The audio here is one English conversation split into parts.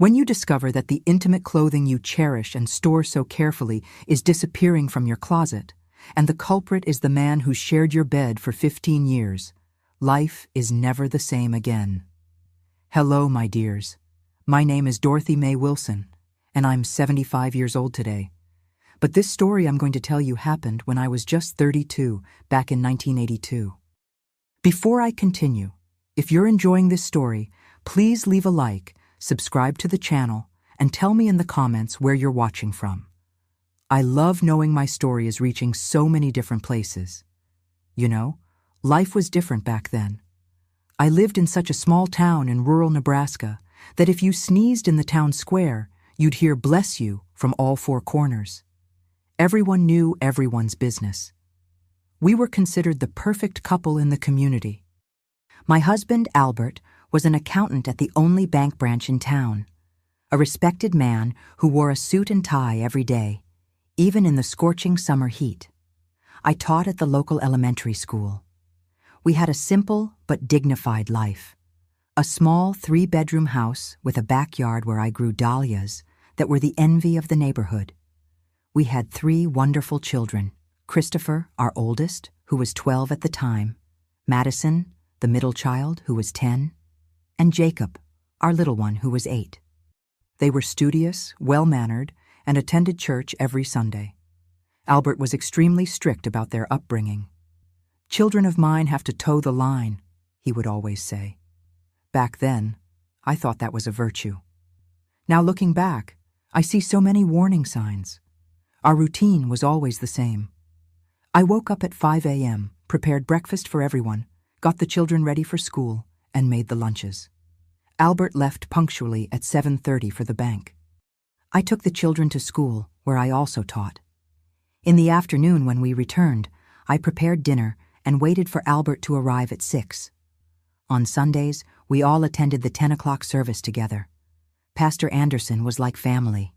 When you discover that the intimate clothing you cherish and store so carefully is disappearing from your closet, and the culprit is the man who shared your bed for 15 years, life is never the same again. Hello, my dears. My name is Dorothy Mae Wilson, and I'm 75 years old today. But this story I'm going to tell you happened when I was just 32, back in 1982. Before I continue, if you're enjoying this story, please leave a like, subscribe to the channel, and tell me in the comments where you're watching from. I love knowing my story is reaching so many different places. You know, life was different back then. I lived in such a small town in rural Nebraska that if you sneezed in the town square, you'd hear "bless you" from all four corners. Everyone knew everyone's business. We were considered the perfect couple in the community. My husband, Albert, was an accountant at the only bank branch in town, a respected man who wore a suit and tie every day, even in the scorching summer heat. I taught at the local elementary school. We had a simple but dignified life. A small 3-bedroom house with a backyard where I grew dahlias that were the envy of the neighborhood. We had 3 wonderful children: Christopher, our oldest, who was 12 at the time, Madison, the middle child, who was 10, and Jacob, our little one, who was 8. They were studious, well-mannered, and attended church every Sunday. Albert was extremely strict about their upbringing. "Children of mine have to toe the line," he would always say. Back then, I thought that was a virtue. Now looking back, I see so many warning signs. Our routine was always the same. I woke up at 5 a.m., prepared breakfast for everyone, got the children ready for school, and made the lunches. Albert left punctually at 7:30 for the bank. I took the children to school, where I also taught. In the afternoon when we returned, I prepared dinner and waited for Albert to arrive at 6. On Sundays, we all attended the 10 o'clock service together. Pastor Anderson was like family.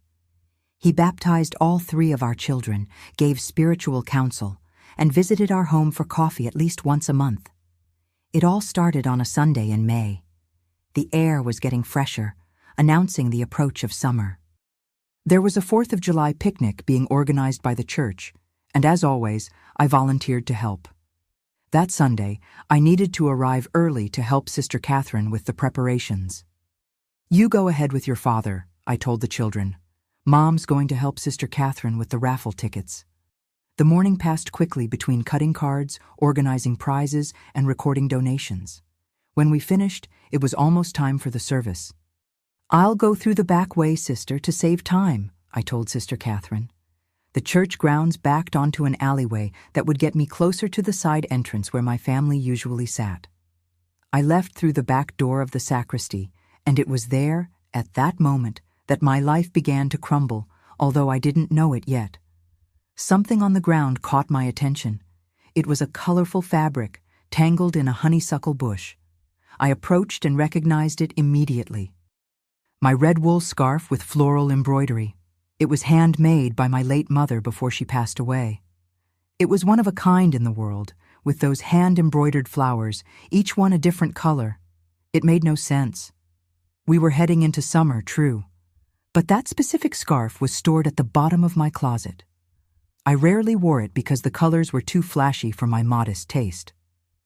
He baptized all 3 of our children, gave spiritual counsel, and visited our home for coffee at least once a month. It all started on a Sunday in May. The air was getting fresher, announcing the approach of summer. There was a 4th of July picnic being organized by the church, and as always, I volunteered to help. That Sunday, I needed to arrive early to help Sister Catherine with the preparations. "You go ahead with your father," I told the children. "Mom's going to help Sister Catherine with the raffle tickets." The morning passed quickly between cutting cards, organizing prizes, and recording donations. When we finished, it was almost time for the service. "I'll go through the back way, Sister, to save time," I told Sister Catherine. The church grounds backed onto an alleyway that would get me closer to the side entrance where my family usually sat. I left through the back door of the sacristy, and it was there, at that moment, that my life began to crumble, although I didn't know it yet. Something on the ground caught my attention. It was a colorful fabric, tangled in a honeysuckle bush. I approached and recognized it immediately. My red wool scarf with floral embroidery. It was handmade by my late mother before she passed away. It was one of a kind in the world, with those hand-embroidered flowers, each one a different color. It made no sense. We were heading into summer, true, but that specific scarf was stored at the bottom of my closet. I rarely wore it because the colors were too flashy for my modest taste.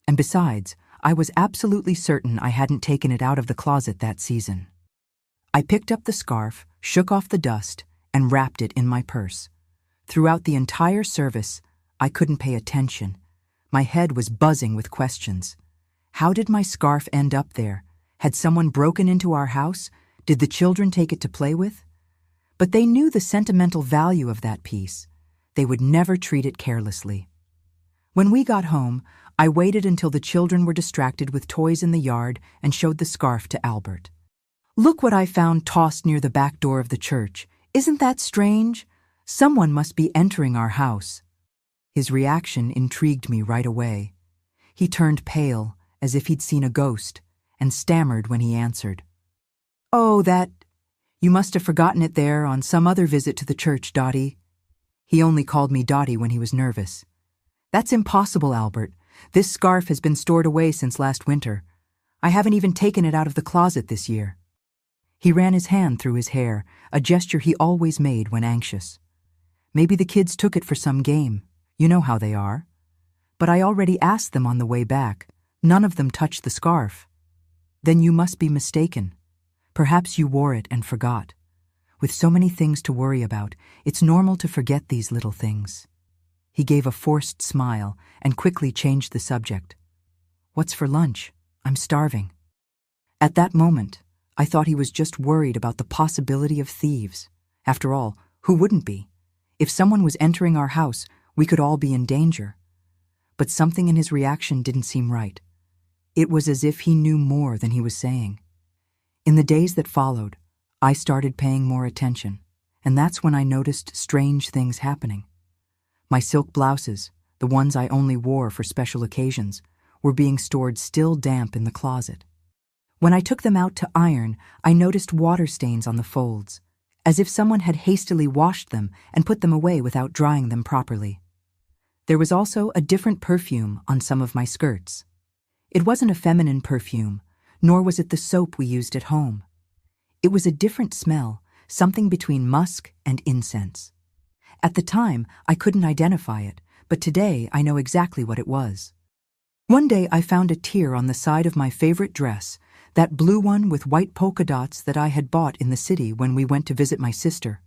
And besides, I was absolutely certain I hadn't taken it out of the closet that season. I picked up the scarf, shook off the dust, and wrapped it in my purse. Throughout the entire service, I couldn't pay attention. My head was buzzing with questions. How did my scarf end up there? Had someone broken into our house? Did the children take it to play with? But they knew the sentimental value of that piece. They would never treat it carelessly. When we got home, I waited until the children were distracted with toys in the yard and showed the scarf to Albert. "Look what I found tossed near the back door of the church. Isn't that strange? Someone must be entering our house." His reaction intrigued me right away. He turned pale, as if he'd seen a ghost, and stammered when he answered. "Oh, you must have forgotten it there on some other visit to the church, Dottie." He only called me Dottie when he was nervous. "That's impossible, Albert. This scarf has been stored away since last winter. I haven't even taken it out of the closet this year." He ran his hand through his hair, a gesture he always made when anxious. Maybe the kids took it for some game. You know how they are. But I already asked them on the way back. None of them touched the scarf. Then you must be mistaken. Perhaps you wore it and forgot. With so many things to worry about, it's normal to forget these little things. He gave a forced smile and quickly changed the subject. What's for lunch? I'm starving. At that moment, I thought he was just worried about the possibility of thieves. After all, who wouldn't be? If someone was entering our house, we could all be in danger. But something in his reaction didn't seem right. It was as if he knew more than he was saying. In the days that followed, I started paying more attention, and that's when I noticed strange things happening. My silk blouses, the ones I only wore for special occasions, were being stored still damp in the closet. When I took them out to iron, I noticed water stains on the folds, as if someone had hastily washed them and put them away without drying them properly. There was also a different perfume on some of my skirts. It wasn't a feminine perfume, nor was it the soap we used at home. It was a different smell, something between musk and incense. At the time, I couldn't identify it, but today I know exactly what it was. One day I found a tear on the side of my favorite dress, that blue one with white polka dots that I had bought in the city when we went to visit my sister.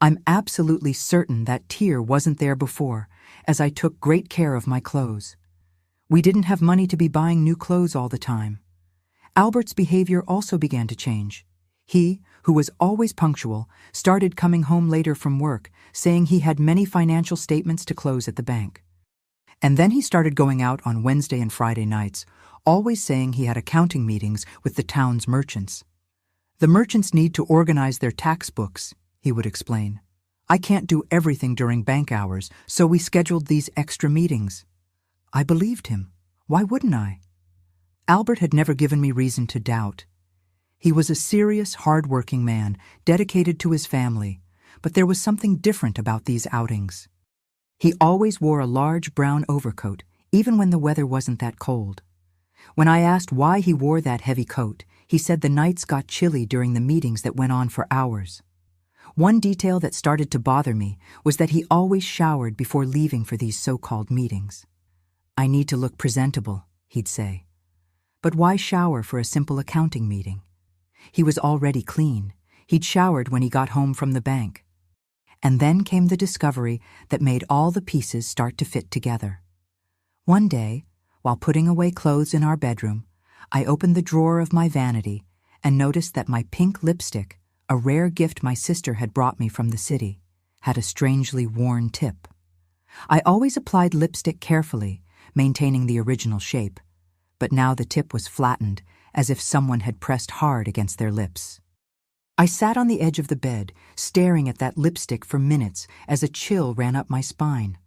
I'm absolutely certain that tear wasn't there before, as I took great care of my clothes. We didn't have money to be buying new clothes all the time. Albert's behavior also began to change. He, who was always punctual, started coming home later from work, saying he had many financial statements to close at the bank. And then he started going out on Wednesday and Friday nights, always saying he had accounting meetings with the town's merchants. The merchants need to organize their tax books, he would explain. I can't do everything during bank hours, so we scheduled these extra meetings. I believed him. Why wouldn't I? Albert had never given me reason to doubt. He was a serious, hard-working man, dedicated to his family, but there was something different about these outings. He always wore a large brown overcoat, even when the weather wasn't that cold. When I asked why he wore that heavy coat, he said the nights got chilly during the meetings that went on for hours. One detail that started to bother me was that he always showered before leaving for these so-called meetings. I need to look presentable, he'd say. But why shower for a simple accounting meeting? He was already clean. He'd showered when he got home from the bank. And then came the discovery that made all the pieces start to fit together. One day, while putting away clothes in our bedroom, I opened the drawer of my vanity and noticed that my pink lipstick, a rare gift my sister had brought me from the city, had a strangely worn tip. I always applied lipstick carefully, maintaining the original shape, but now the tip was flattened, as if someone had pressed hard against their lips. I sat on the edge of the bed, staring at that lipstick for minutes as a chill ran up my spine.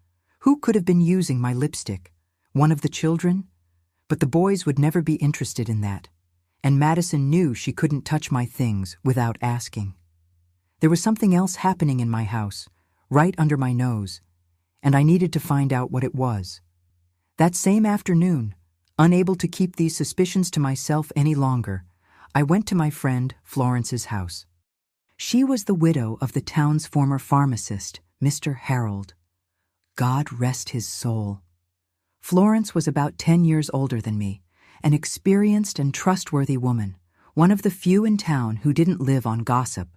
Who could have been using my lipstick? One of the children? But the boys would never be interested in that, and Madison knew she couldn't touch my things without asking. There was something else happening in my house, right under my nose, and I needed to find out what it was. That same afternoon, unable to keep these suspicions to myself any longer, I went to my friend Florence's house. She was the widow of the town's former pharmacist, Mr. Harold. God rest his soul. Florence was about 10 years older than me, an experienced and trustworthy woman, one of the few in town who didn't live on gossip.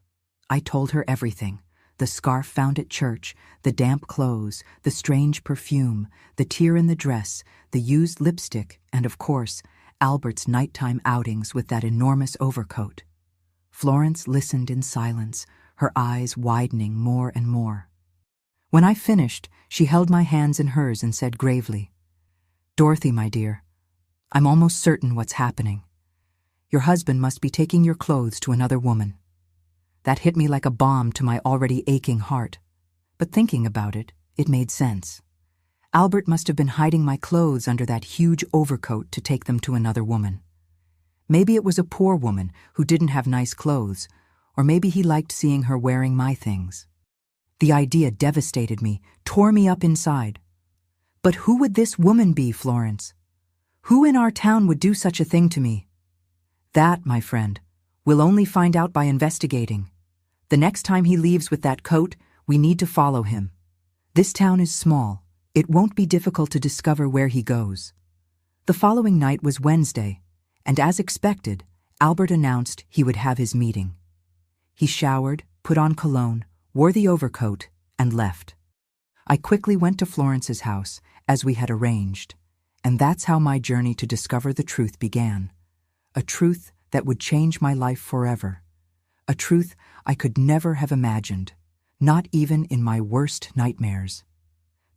I told her everything: the scarf found at church, the damp clothes, the strange perfume, the tear in the dress, the used lipstick, and of course, Albert's nighttime outings with that enormous overcoat. Florence listened in silence, her eyes widening more and more. When I finished, she held my hands in hers and said gravely, "Dorothy, my dear, I'm almost certain what's happening. Your husband must be taking your clothes to another woman." That hit me like a bomb to my already aching heart. But thinking about it, it made sense. Albert must have been hiding my clothes under that huge overcoat to take them to another woman. Maybe it was a poor woman who didn't have nice clothes, or maybe he liked seeing her wearing my things. The idea devastated me, tore me up inside. But who would this woman be, Florence? Who in our town would do such a thing to me? That, my friend, We'll only find out by investigating. The next time he leaves with that coat, we need to follow him. This town is small. It won't be difficult to discover where he goes. The following night was Wednesday, and as expected, Albert announced he would have his meeting. He showered, put on cologne, wore the overcoat, and left. I quickly went to Florence's house, as we had arranged, and that's how my journey to discover the truth began. A truth that would change my life forever. A truth I could never have imagined, not even in my worst nightmares.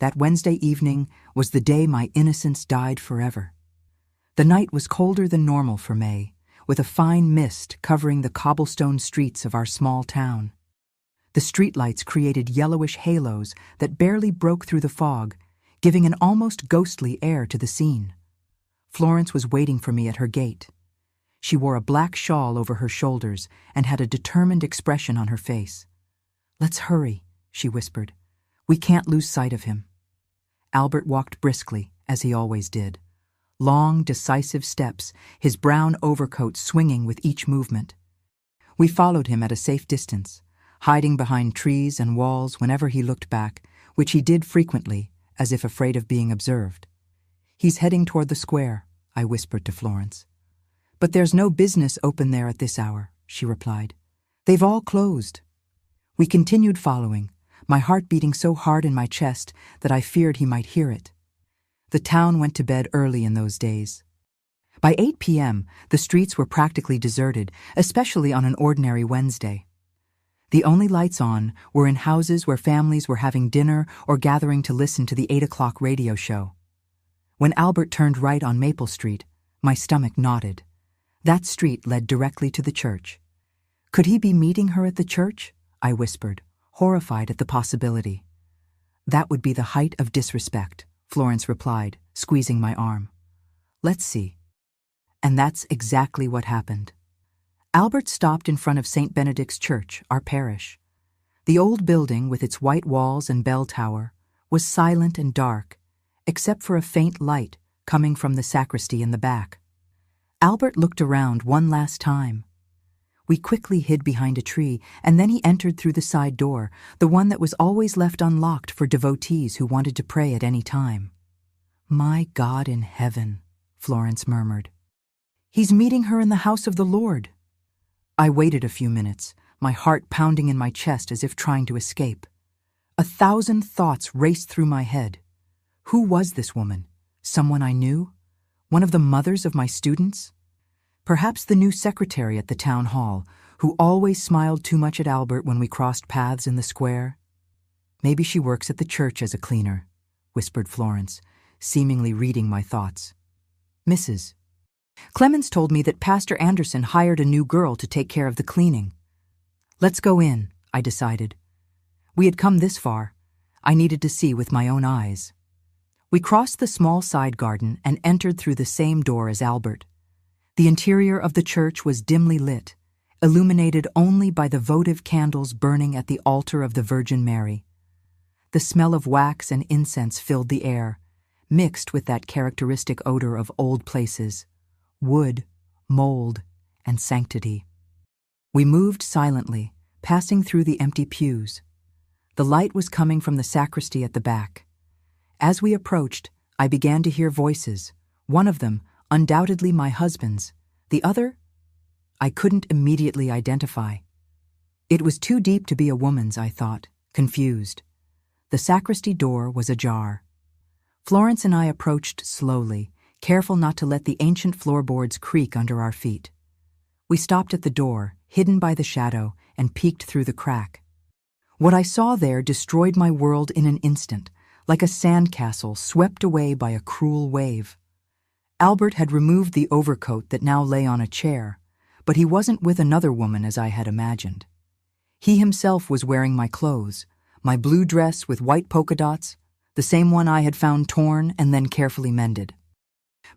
That Wednesday evening was the day my innocence died forever. The night was colder than normal for May, with a fine mist covering the cobblestone streets of our small town. The streetlights created yellowish halos that barely broke through the fog, giving an almost ghostly air to the scene. Florence was waiting for me at her gate. She wore a black shawl over her shoulders and had a determined expression on her face. "Let's hurry," she whispered. "We can't lose sight of him." Albert walked briskly, as he always did. Long, decisive steps, his brown overcoat swinging with each movement. We followed him at a safe distance, hiding behind trees and walls whenever he looked back, which he did frequently, as if afraid of being observed. "He's heading toward the square," I whispered to Florence. "But there's no business open there at this hour," she replied. "They've all closed." We continued following, my heart beating so hard in my chest that I feared he might hear it. The town went to bed early in those days. By 8 p.m., the streets were practically deserted, especially on an ordinary Wednesday. The only lights on were in houses where families were having dinner or gathering to listen to the 8 o'clock radio show. When Albert turned right on Maple Street, my stomach knotted. That street led directly to the church. Could he be meeting her at the church? I whispered, horrified at the possibility. "That would be the height of disrespect," Florence replied, squeezing my arm. "Let's see." And that's exactly what happened. Albert stopped in front of St. Benedict's Church, our parish. The old building, with its white walls and bell tower, was silent and dark, except for a faint light coming from the sacristy in the back. Albert looked around one last time. We quickly hid behind a tree, and then he entered through the side door, the one that was always left unlocked for devotees who wanted to pray at any time. "My God in heaven," Florence murmured. "He's meeting her in the house of the Lord." I waited a few minutes, my heart pounding in my chest as if trying to escape. 1,000 thoughts raced through my head. Who was this woman? Someone I knew? One of the mothers of my students? Perhaps the new secretary at the town hall, who always smiled too much at Albert when we crossed paths in the square? "Maybe she works at the church as a cleaner," whispered Florence, seemingly reading my thoughts. "Mrs. Clemens told me that Pastor Anderson hired a new girl to take care of the cleaning." "Let's go in," I decided. We had come this far. I needed to see with my own eyes. We crossed the small side garden and entered through the same door as Albert. The interior of the church was dimly lit, illuminated only by the votive candles burning at the altar of the Virgin Mary. The smell of wax and incense filled the air, mixed with that characteristic odor of old places, wood, mold, and sanctity. We moved silently, passing through the empty pews. The light was coming from the sacristy at the back. As we approached, I began to hear voices, one of them undoubtedly my husband's, the other I couldn't immediately identify. It was too deep to be a woman's, I thought, confused. The sacristy door was ajar. Florence and I approached slowly, careful not to let the ancient floorboards creak under our feet. We stopped at the door, hidden by the shadow, and peeked through the crack. What I saw there destroyed my world in an instant, like a sandcastle swept away by a cruel wave. Albert had removed the overcoat that now lay on a chair, but he wasn't with another woman as I had imagined. He himself was wearing my clothes, my blue dress with white polka dots, the same one I had found torn and then carefully mended.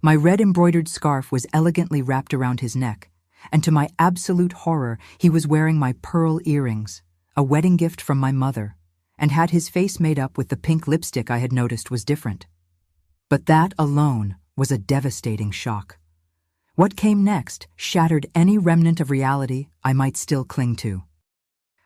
My red embroidered scarf was elegantly wrapped around his neck, and to my absolute horror, he was wearing my pearl earrings, a wedding gift from my mother, and had his face made up with the pink lipstick I had noticed was different. But that alone was a devastating shock. What came next shattered any remnant of reality I might still cling to.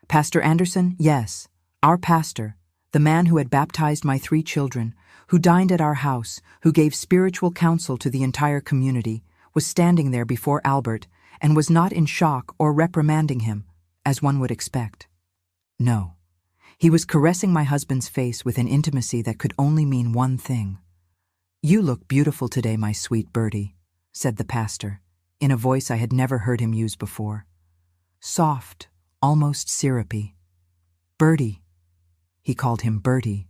Pastor Anderson, yes, our pastor, the man who had baptized my 3 children, who dined at our house, who gave spiritual counsel to the entire community, was standing there before Albert and was not in shock or reprimanding him, as one would expect. No, he was caressing my husband's face with an intimacy that could only mean one thing. "You look beautiful today, my sweet Bertie," said the pastor, in a voice I had never heard him use before. Soft, almost syrupy. Bertie. He called him Bertie.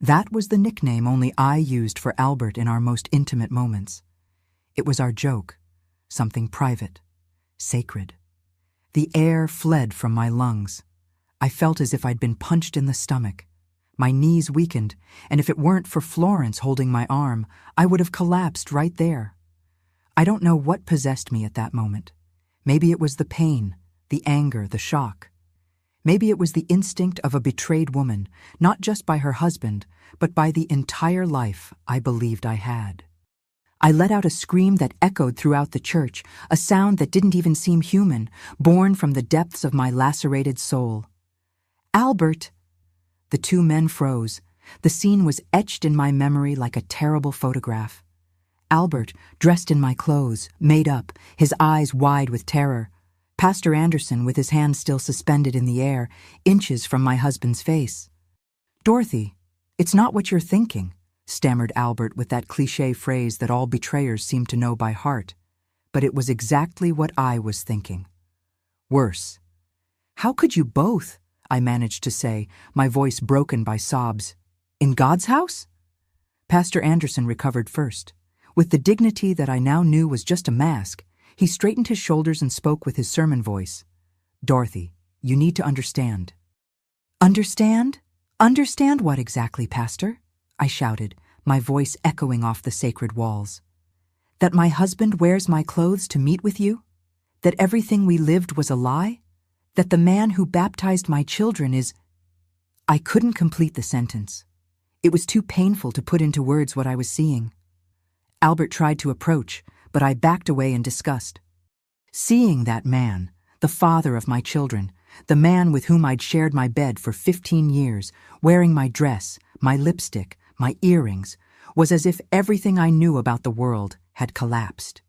That was the nickname only I used for Albert in our most intimate moments. It was our joke, something private, sacred. The air fled from my lungs. I felt as if I'd been punched in the stomach. My knees weakened, and if it weren't for Florence holding my arm, I would have collapsed right there. I don't know what possessed me at that moment. Maybe it was the pain, the anger, the shock. Maybe it was the instinct of a betrayed woman, not just by her husband, but by the entire life I believed I had. I let out a scream that echoed throughout the church, a sound that didn't even seem human, born from the depths of my lacerated soul. "Albert!" The 2 men froze. The scene was etched in my memory like a terrible photograph. Albert, dressed in my clothes, made up, his eyes wide with terror. Pastor Anderson, with his hand still suspended in the air, inches from my husband's face. "Dorothy, it's not what you're thinking," stammered Albert with that cliché phrase that all betrayers seem to know by heart. But it was exactly what I was thinking. Worse. "How could you both?" I managed to say, my voice broken by sobs. "In God's house?" Pastor Anderson recovered first. With the dignity that I now knew was just a mask, he straightened his shoulders and spoke with his sermon voice. "Dorothy, you need to understand." "Understand? Understand what exactly, Pastor?" I shouted, my voice echoing off the sacred walls. "That my husband wears my clothes to meet with you? That everything we lived was a lie? That the man who baptized my children is—" I couldn't complete the sentence. It was too painful to put into words what I was seeing. Albert tried to approach, but I backed away in disgust. Seeing that man, the father of my children, the man with whom I'd shared my bed for 15 years, wearing my dress, my lipstick, my earrings, was as if everything I knew about the world had collapsed.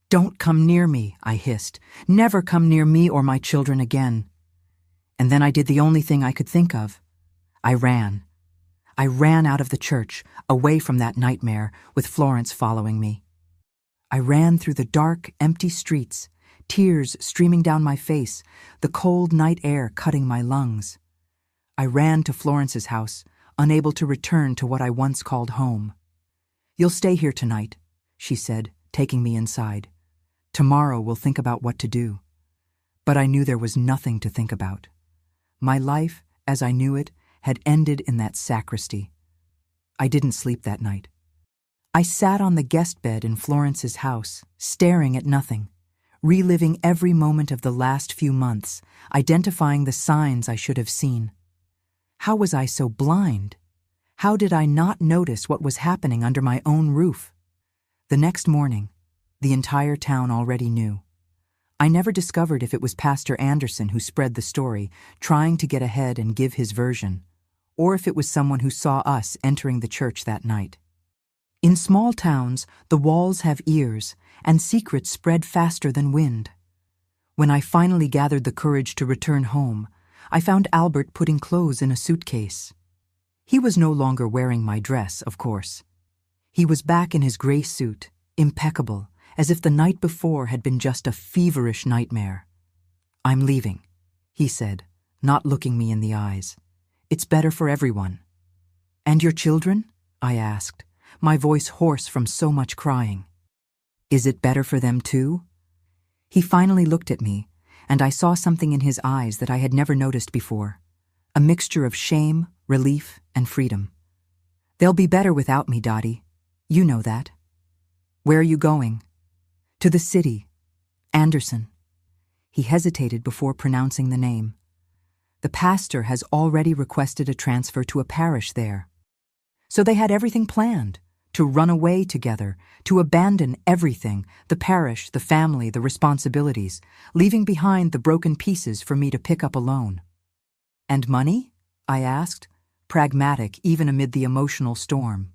"Don't come near me," I hissed. "Never come near me or my children again." And then I did the only thing I could think of. I ran. I ran out of the church, away from that nightmare, with Florence following me. I ran through the dark, empty streets, tears streaming down my face, the cold night air cutting my lungs. I ran to Florence's house, unable to return to what I once called home. "You'll stay here tonight," she said, taking me inside. "Tomorrow we'll think about what to do." But I knew there was nothing to think about. My life, as I knew it, had ended in that sacristy. I didn't sleep that night. I sat on the guest bed in Florence's house, staring at nothing, reliving every moment of the last few months, identifying the signs I should have seen. How was I so blind? How did I not notice what was happening under my own roof? The next morning, the entire town already knew. I never discovered if it was Pastor Anderson who spread the story, trying to get ahead and give his version, or if it was someone who saw us entering the church that night. In small towns, the walls have ears, and secrets spread faster than wind. When I finally gathered the courage to return home, I found Albert putting clothes in a suitcase. He was no longer wearing my dress, of course. He was back in his gray suit, impeccable, as if the night before had been just a feverish nightmare. "I'm leaving," he said, not looking me in the eyes. "It's better for everyone." "And your children?" I asked, my voice hoarse from so much crying. "Is it better for them too?" He finally looked at me, and I saw something in his eyes that I had never noticed before, a mixture of shame, relief, and freedom. "They'll be better without me, Dottie. You know that." "Where are you going?" "To the city. Anderson." He hesitated before pronouncing the name. "The pastor has already requested a transfer to a parish there." So they had everything planned, to run away together, to abandon everything, the parish, the family, the responsibilities, leaving behind the broken pieces for me to pick up alone. And money? I asked, pragmatic even amid the emotional storm.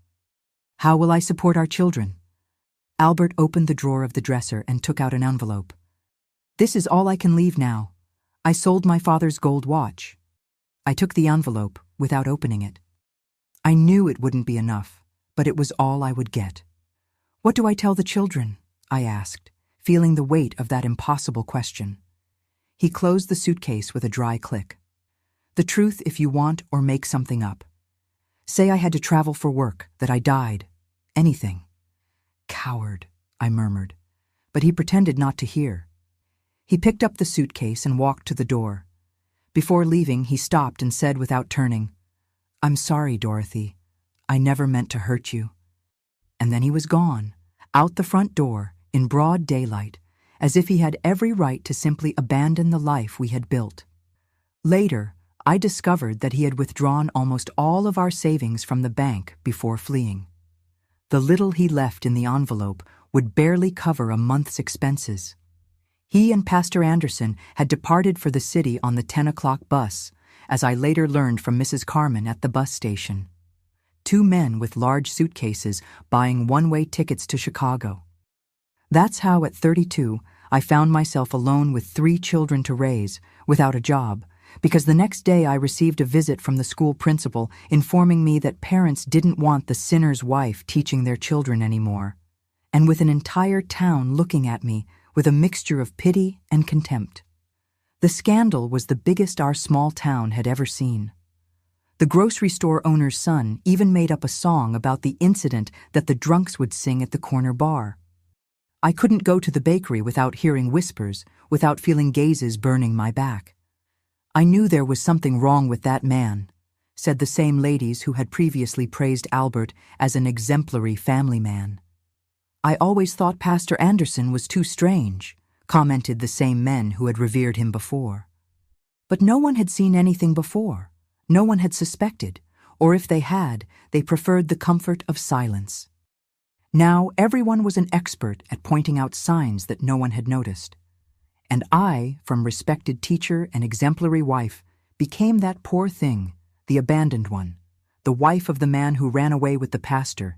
How will I support our children? Albert opened the drawer of the dresser and took out an envelope. This is all I can leave now. I sold my father's gold watch. I took the envelope without opening it. I knew it wouldn't be enough, but it was all I would get. What do I tell the children? I asked, feeling the weight of that impossible question. He closed the suitcase with a dry click. The truth if you want, or make something up. Say I had to travel for work, that I died. Anything. Coward, I murmured, but he pretended not to hear. He picked up the suitcase and walked to the door. Before leaving, he stopped and said without turning, I'm sorry, Dorothy. I never meant to hurt you. And then he was gone, out the front door, in broad daylight, as if he had every right to simply abandon the life we had built. Later, I discovered that he had withdrawn almost all of our savings from the bank before fleeing. The little he left in the envelope would barely cover a month's expenses. He and Pastor Anderson had departed for the city on the 10 o'clock bus, as I later learned from Mrs. Carmen at the bus station. 2 men with large suitcases buying one-way tickets to Chicago. That's how, at 32, I found myself alone with 3 children to raise, without a job, because the next day I received a visit from the school principal informing me that parents didn't want the sinner's wife teaching their children anymore, and with an entire town looking at me with a mixture of pity and contempt. The scandal was the biggest our small town had ever seen. The grocery store owner's son even made up a song about the incident that the drunks would sing at the corner bar. I couldn't go to the bakery without hearing whispers, without feeling gazes burning my back. I knew there was something wrong with that man, said the same ladies who had previously praised Albert as an exemplary family man. I always thought Pastor Anderson was too strange, commented the same men who had revered him before. But no one had seen anything before. No one had suspected, or if they had, they preferred the comfort of silence. Now everyone was an expert at pointing out signs that no one had noticed. And I, from respected teacher and exemplary wife, became that poor thing, the abandoned one, the wife of the man who ran away with the pastor,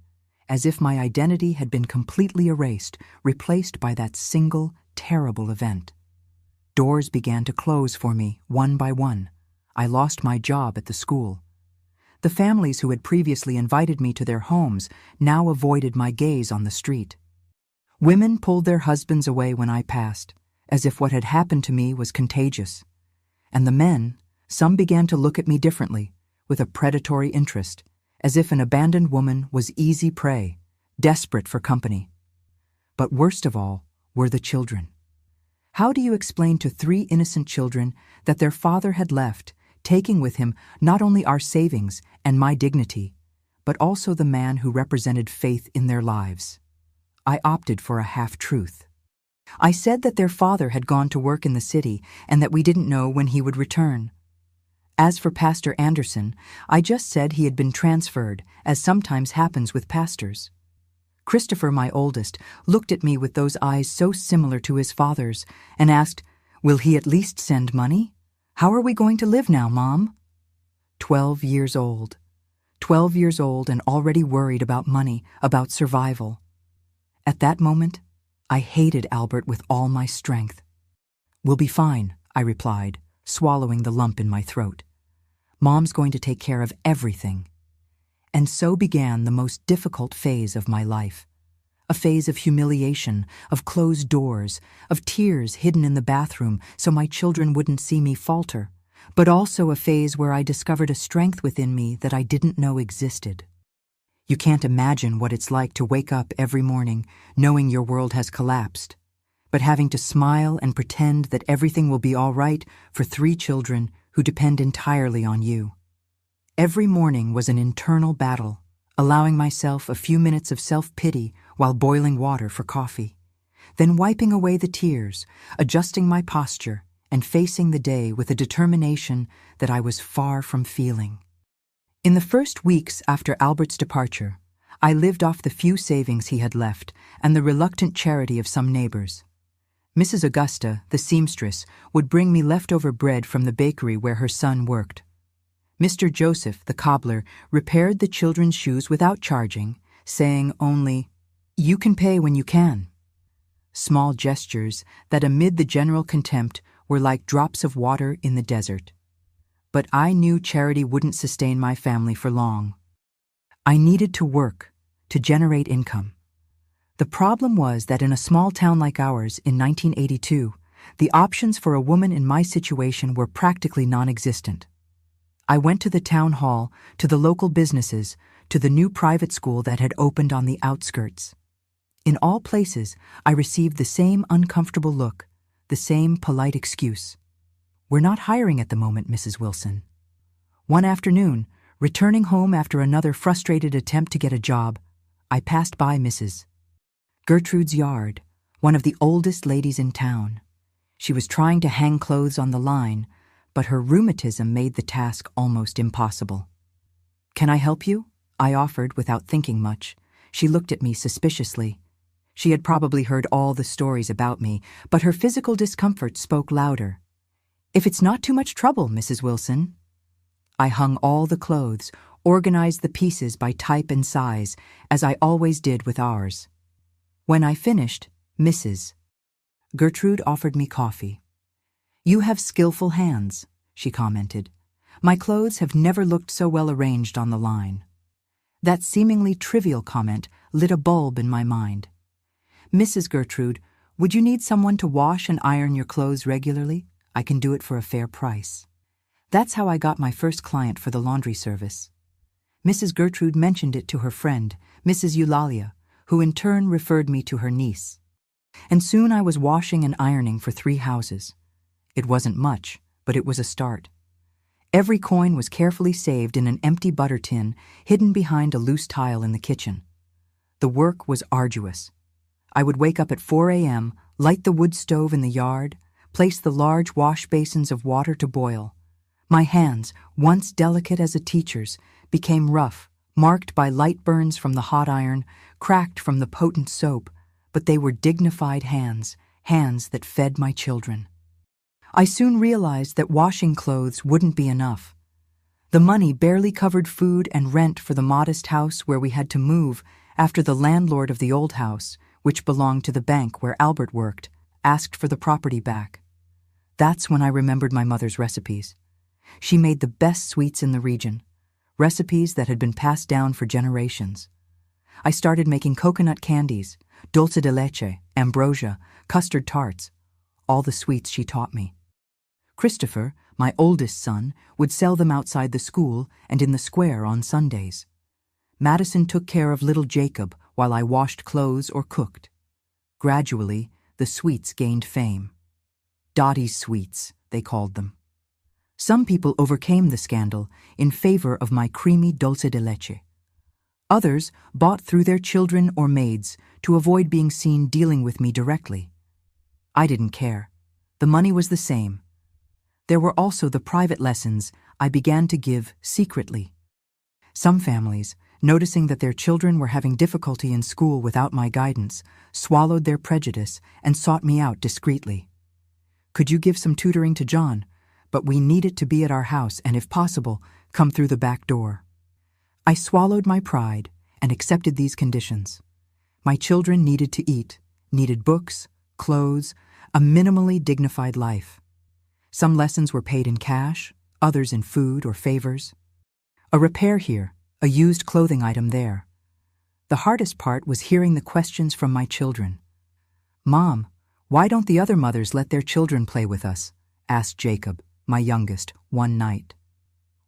as if my identity had been completely erased, replaced by that single, terrible event. Doors began to close for me, one by one. I lost my job at the school. The families who had previously invited me to their homes now avoided my gaze on the street. Women pulled their husbands away when I passed, as if what had happened to me was contagious. And the men, some began to look at me differently, with a predatory interest, as if an abandoned woman was easy prey, desperate for company. But worst of all were the children. How do you explain to 3 innocent children that their father had left, taking with him not only our savings and my dignity, but also the man who represented faith in their lives? I opted for a half-truth. I said that their father had gone to work in the city and that we didn't know when he would return. As for Pastor Anderson, I just said he had been transferred, as sometimes happens with pastors. Christopher, my oldest, looked at me with those eyes so similar to his father's and asked, "Will he at least send money? How are we going to live now, Mom?" 12 years old. 12 years old and already worried about money, about survival. At that moment, I hated Albert with all my strength. "We'll be fine," I replied, swallowing the lump in my throat. "Mom's going to take care of everything." And so began the most difficult phase of my life. A phase of humiliation, of closed doors, of tears hidden in the bathroom so my children wouldn't see me falter, but also a phase where I discovered a strength within me that I didn't know existed. You can't imagine what it's like to wake up every morning knowing your world has collapsed, but having to smile and pretend that everything will be all right for 3 children who depend entirely on you. Every morning was an internal battle, allowing myself a few minutes of self-pity while boiling water for coffee, then wiping away the tears, adjusting my posture, and facing the day with a determination that I was far from feeling. In the first weeks after Albert's departure, I lived off the few savings he had left and the reluctant charity of some neighbors. Mrs. Augusta, the seamstress, would bring me leftover bread from the bakery where her son worked. Mr. Joseph, the cobbler, repaired the children's shoes without charging, saying only, "You can pay when you can." Small gestures that amid the general contempt were like drops of water in the desert. But I knew charity wouldn't sustain my family for long. I needed to work, to generate income. The problem was that in a small town like ours in 1982, the options for a woman in my situation were practically non-existent. I went to the town hall, to the local businesses, to the new private school that had opened on the outskirts. In all places, I received the same uncomfortable look, the same polite excuse. "We're not hiring at the moment, Mrs. Wilson." One afternoon, returning home after another frustrated attempt to get a job, I passed by Mrs. Gertrude's yard, one of the oldest ladies in town. She was trying to hang clothes on the line, but her rheumatism made the task almost impossible. "Can I help you?" I offered without thinking much. She looked at me suspiciously. She had probably heard all the stories about me, but her physical discomfort spoke louder. "If it's not too much trouble, Mrs. Wilson." I hung all the clothes, organized the pieces by type and size, as I always did with ours. When I finished, Mrs. Gertrude offered me coffee. "You have skillful hands," she commented. "My clothes have never looked so well arranged on the line." That seemingly trivial comment lit a bulb in my mind. "Mrs. Gertrude, would you need someone to wash and iron your clothes regularly? I can do it for a fair price." That's how I got my first client for the laundry service. Mrs. Gertrude mentioned it to her friend, Mrs. Eulalia, who in turn referred me to her niece. And soon I was washing and ironing for 3 houses. It wasn't much, but it was a start. Every coin was carefully saved in an empty butter tin hidden behind a loose tile in the kitchen. The work was arduous. I would wake up at 4 a.m., light the wood stove in the yard, place the large wash basins of water to boil. My hands, once delicate as a teacher's, became rough, marked by light burns from the hot iron, cracked from the potent soap, but they were dignified hands, hands that fed my children. I soon realized that washing clothes wouldn't be enough. The money barely covered food and rent for the modest house where we had to move after the landlord of the old house, which belonged to the bank where Albert worked, asked for the property back. That's when I remembered my mother's recipes. She made the best sweets in the region, recipes that had been passed down for generations. I started making coconut candies, dulce de leche, ambrosia, custard tarts, all the sweets she taught me. Christopher, my oldest son, would sell them outside the school and in the square on Sundays. Madison took care of little Jacob while I washed clothes or cooked. Gradually, the sweets gained fame. Dottie's sweets, they called them. Some people overcame the scandal in favor of my creamy dulce de leche. Others bought through their children or maids to avoid being seen dealing with me directly. I didn't care. The money was the same. There were also the private lessons I began to give secretly. Some families, noticing that their children were having difficulty in school without my guidance, swallowed their prejudice and sought me out discreetly. "Could you give some tutoring to John? But we need it to be at our house and, if possible, come through the back door." I swallowed my pride and accepted these conditions. My children needed to eat, needed books, clothes, a minimally dignified life. Some lessons were paid in cash, others in food or favors. A repair here, a used clothing item there. The hardest part was hearing the questions from my children. "Mom, why don't the other mothers let their children play with us?" asked Jacob, my youngest, one night.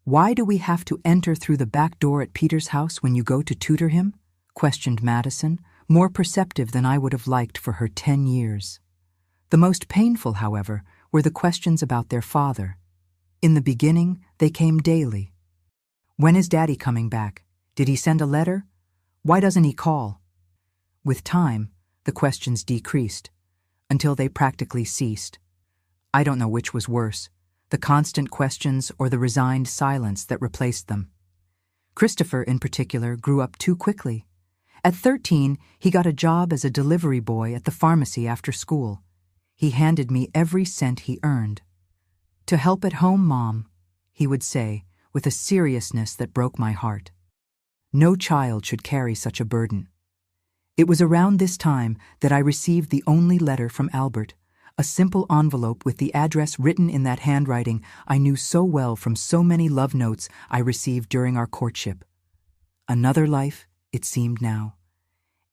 "Why do we have to enter through the back door at Peter's house when you go to tutor him?" questioned Madison, more perceptive than I would have liked for her 10 years. The most painful, however, were the questions about their father. In the beginning, they came daily. "When is Daddy coming back? Did he send a letter? Why doesn't he call?" With time, the questions decreased, until they practically ceased. I don't know which was worse, the constant questions or the resigned silence that replaced them. Christopher, in particular, grew up too quickly. At 13, he got a job as a delivery boy at the pharmacy after school. He handed me every cent he earned. "To help at home, Mom," he would say, with a seriousness that broke my heart. No child should carry such a burden. It was around this time that I received the only letter from Albert, a simple envelope with the address written in that handwriting I knew so well from so many love notes I received during our courtship. Another life, it seemed now.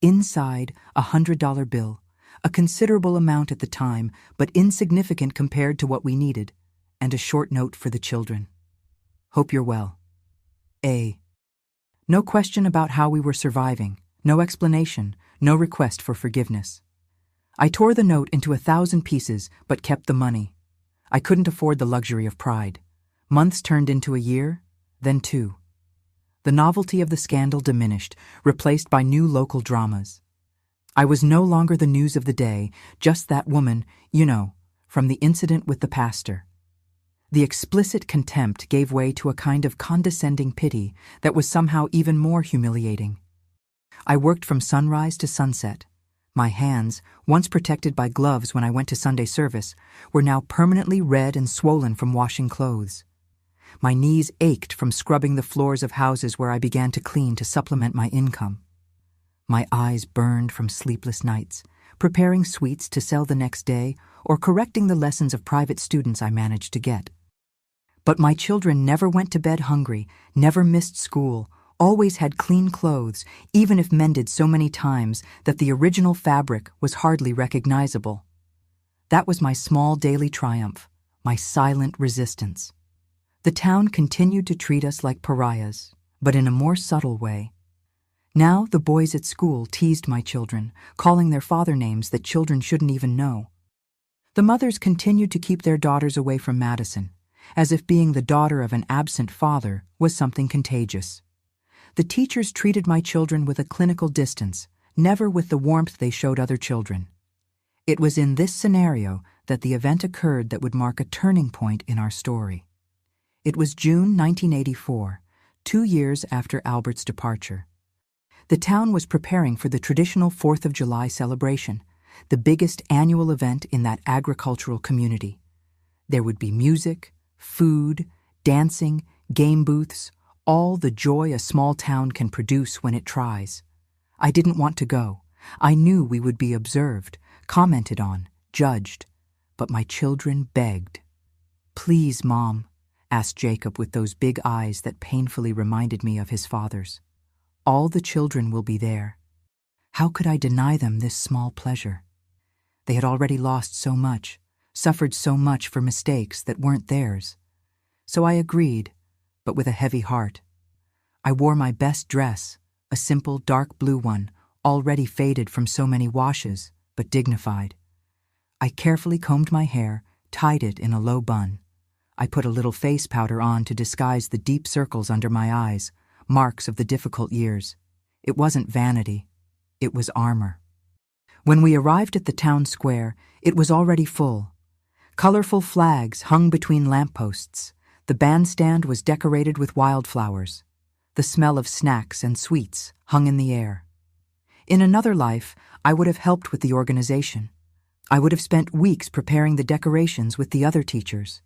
Inside, $100 bill, a considerable amount at the time, but insignificant compared to what we needed, and a short note for the children. "Hope you're well. A." No question about how we were surviving, no explanation, no request for forgiveness. I tore the note into 1,000 pieces, but kept the money. I couldn't afford the luxury of pride. Months turned into a year, then 2. The novelty of the scandal diminished, replaced by new local dramas. I was no longer the news of the day, just that woman, from the incident with the pastor. The explicit contempt gave way to a kind of condescending pity that was somehow even more humiliating. I worked from sunrise to sunset. My hands, once protected by gloves when I went to Sunday service, were now permanently red and swollen from washing clothes. My knees ached from scrubbing the floors of houses where I began to clean to supplement my income. My eyes burned from sleepless nights, preparing sweets to sell the next day or correcting the lessons of private students I managed to get. But my children never went to bed hungry, never missed school, always had clean clothes, even if mended so many times that the original fabric was hardly recognizable. That was my small daily triumph, my silent resistance. The town continued to treat us like pariahs, but in a more subtle way. Now the boys at school teased my children, calling their father names that children shouldn't even know. The mothers continued to keep their daughters away from Madison, as if being the daughter of an absent father was something contagious. The teachers treated my children with a clinical distance, never with the warmth they showed other children. It was in this scenario that the event occurred that would mark a turning point in our story. It was June 1984, 2 years after Albert's departure. The town was preparing for the traditional 4th of July celebration, the biggest annual event in that agricultural community. There would be music, food, dancing, game booths, all the joy a small town can produce when it tries. I didn't want to go. I knew we would be observed, commented on, judged. But my children begged. "Please, Mom," asked Jacob with those big eyes that painfully reminded me of his father's. "All the children will be there." How could I deny them this small pleasure? They had already lost so much, suffered so much for mistakes that weren't theirs. So I agreed, but with a heavy heart. I wore my best dress, a simple dark blue one, already faded from so many washes, but dignified. I carefully combed my hair, tied it in a low bun. I put a little face powder on to disguise the deep circles under my eyes, marks of the difficult years. It wasn't vanity. It was armor. When we arrived at the town square, it was already full. Colorful flags hung between lampposts. The bandstand was decorated with wildflowers. The smell of snacks and sweets hung in the air. In another life, I would have helped with the organization. I would have spent weeks preparing the decorations with the other teachers.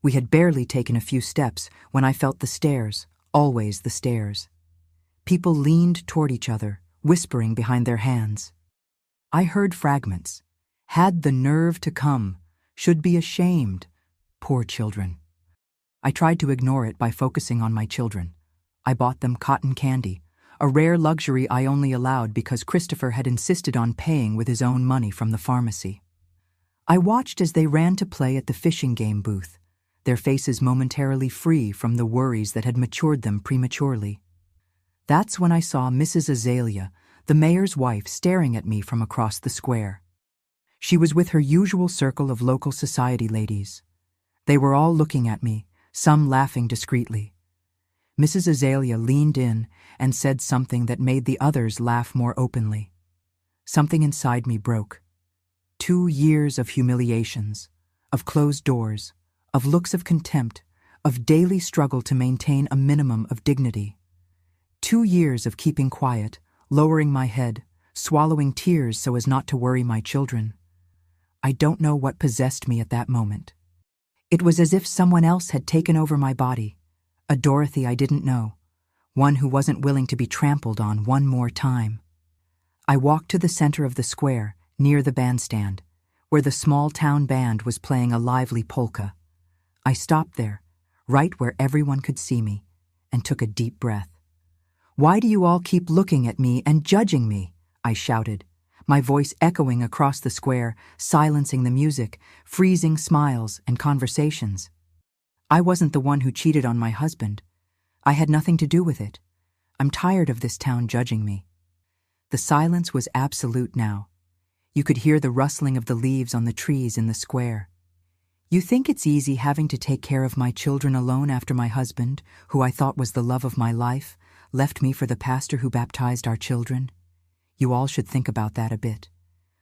We had barely taken a few steps when I felt the stares, always the stares. People leaned toward each other, whispering behind their hands. I heard fragments. "Had the nerve to come. Should be ashamed. Poor children." I tried to ignore it by focusing on my children. I bought them cotton candy, a rare luxury I only allowed because Christopher had insisted on paying with his own money from the pharmacy. I watched as they ran to play at the fishing game booth, their faces momentarily free from the worries that had matured them prematurely. That's when I saw Mrs. Azalea, the mayor's wife, staring at me from across the square. She was with her usual circle of local society ladies. They were all looking at me, some laughing discreetly. Mrs. Azalea leaned in and said something that made the others laugh more openly. Something inside me broke. 2 years of humiliations, of closed doors, of looks of contempt, of daily struggle to maintain a minimum of dignity. 2 years of keeping quiet, lowering my head, swallowing tears so as not to worry my children. I don't know what possessed me at that moment. It was as if someone else had taken over my body, a Dorothy I didn't know, one who wasn't willing to be trampled on one more time. I walked to the center of the square, near the bandstand, where the small town band was playing a lively polka. I stopped there, right where everyone could see me, and took a deep breath. "Why do you all keep looking at me and judging me?" I shouted, my voice echoing across the square, silencing the music, freezing smiles and conversations. I wasn't the one who cheated on my husband. I had nothing to do with it. I'm tired of this town judging me. The silence was absolute now. You could hear the rustling of the leaves on the trees in the square. "You think it's easy having to take care of my children alone after my husband, who I thought was the love of my life, left me for the pastor who baptized our children? You all should think about that a bit.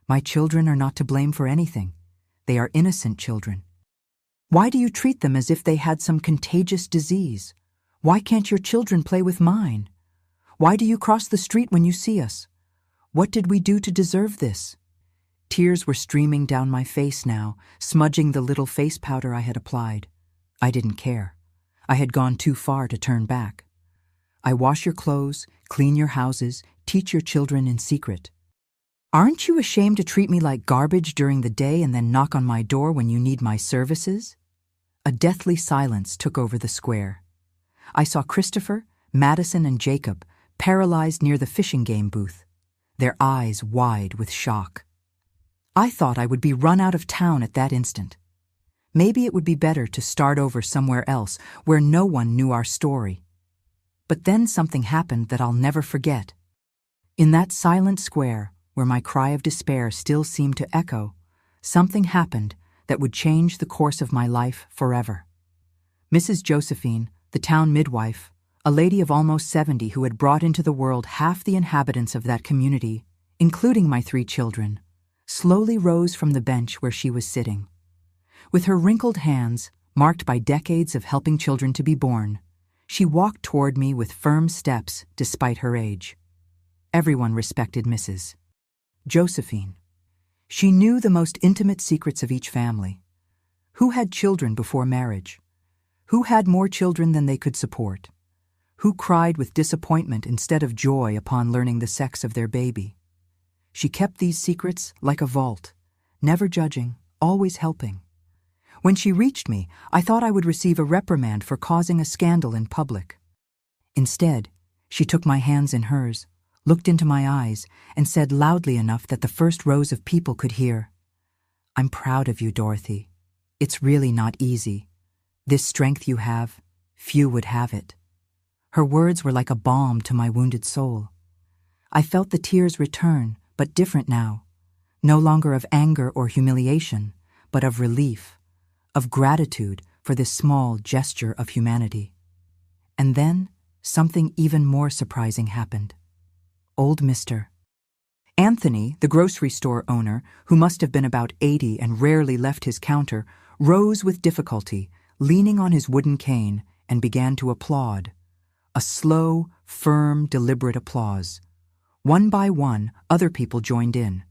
My children are not to blame for anything. They are innocent children. Why do you treat them as if they had some contagious disease? Why can't your children play with mine? Why do you cross the street when you see us? What did we do to deserve this?" Tears were streaming down my face now, smudging the little face powder I had applied. I didn't care. I had gone too far to turn back. "I wash your clothes, clean your houses, teach your children in secret. Aren't you ashamed to treat me like garbage during the day and then knock on my door when you need my services?" A deathly silence took over the square. I saw Christopher, Madison, and Jacob paralyzed near the fishing game booth, their eyes wide with shock. I thought I would be run out of town at that instant. Maybe it would be better to start over somewhere else where no one knew our story. But then something happened that I'll never forget. In that silent square, where my cry of despair still seemed to echo, something happened that would change the course of my life forever. Mrs. Josephine, the town midwife, a lady of almost 70 who had brought into the world half the inhabitants of that community, including my 3 children, slowly rose from the bench where she was sitting. With her wrinkled hands, marked by decades of helping children to be born, she walked toward me with firm steps despite her age. Everyone respected Mrs. Josephine. She knew the most intimate secrets of each family. Who had children before marriage? Who had more children than they could support? Who cried with disappointment instead of joy upon learning the sex of their baby? She kept these secrets like a vault, never judging, always helping. When she reached me, I thought I would receive a reprimand for causing a scandal in public. Instead, she took my hands in hers, looked into my eyes, and said loudly enough that the first rows of people could hear, "I'm proud of you, Dorothy. It's really not easy. This strength you have, few would have it." Her words were like a balm to my wounded soul. I felt the tears return, but different now, no longer of anger or humiliation, but of relief, of gratitude for this small gesture of humanity. And then something even more surprising happened. Old Mr. Anthony, the grocery store owner, who must have been about 80 and rarely left his counter, rose with difficulty, leaning on his wooden cane, and began to applaud. A slow, firm, deliberate applause. One by one, other people joined in.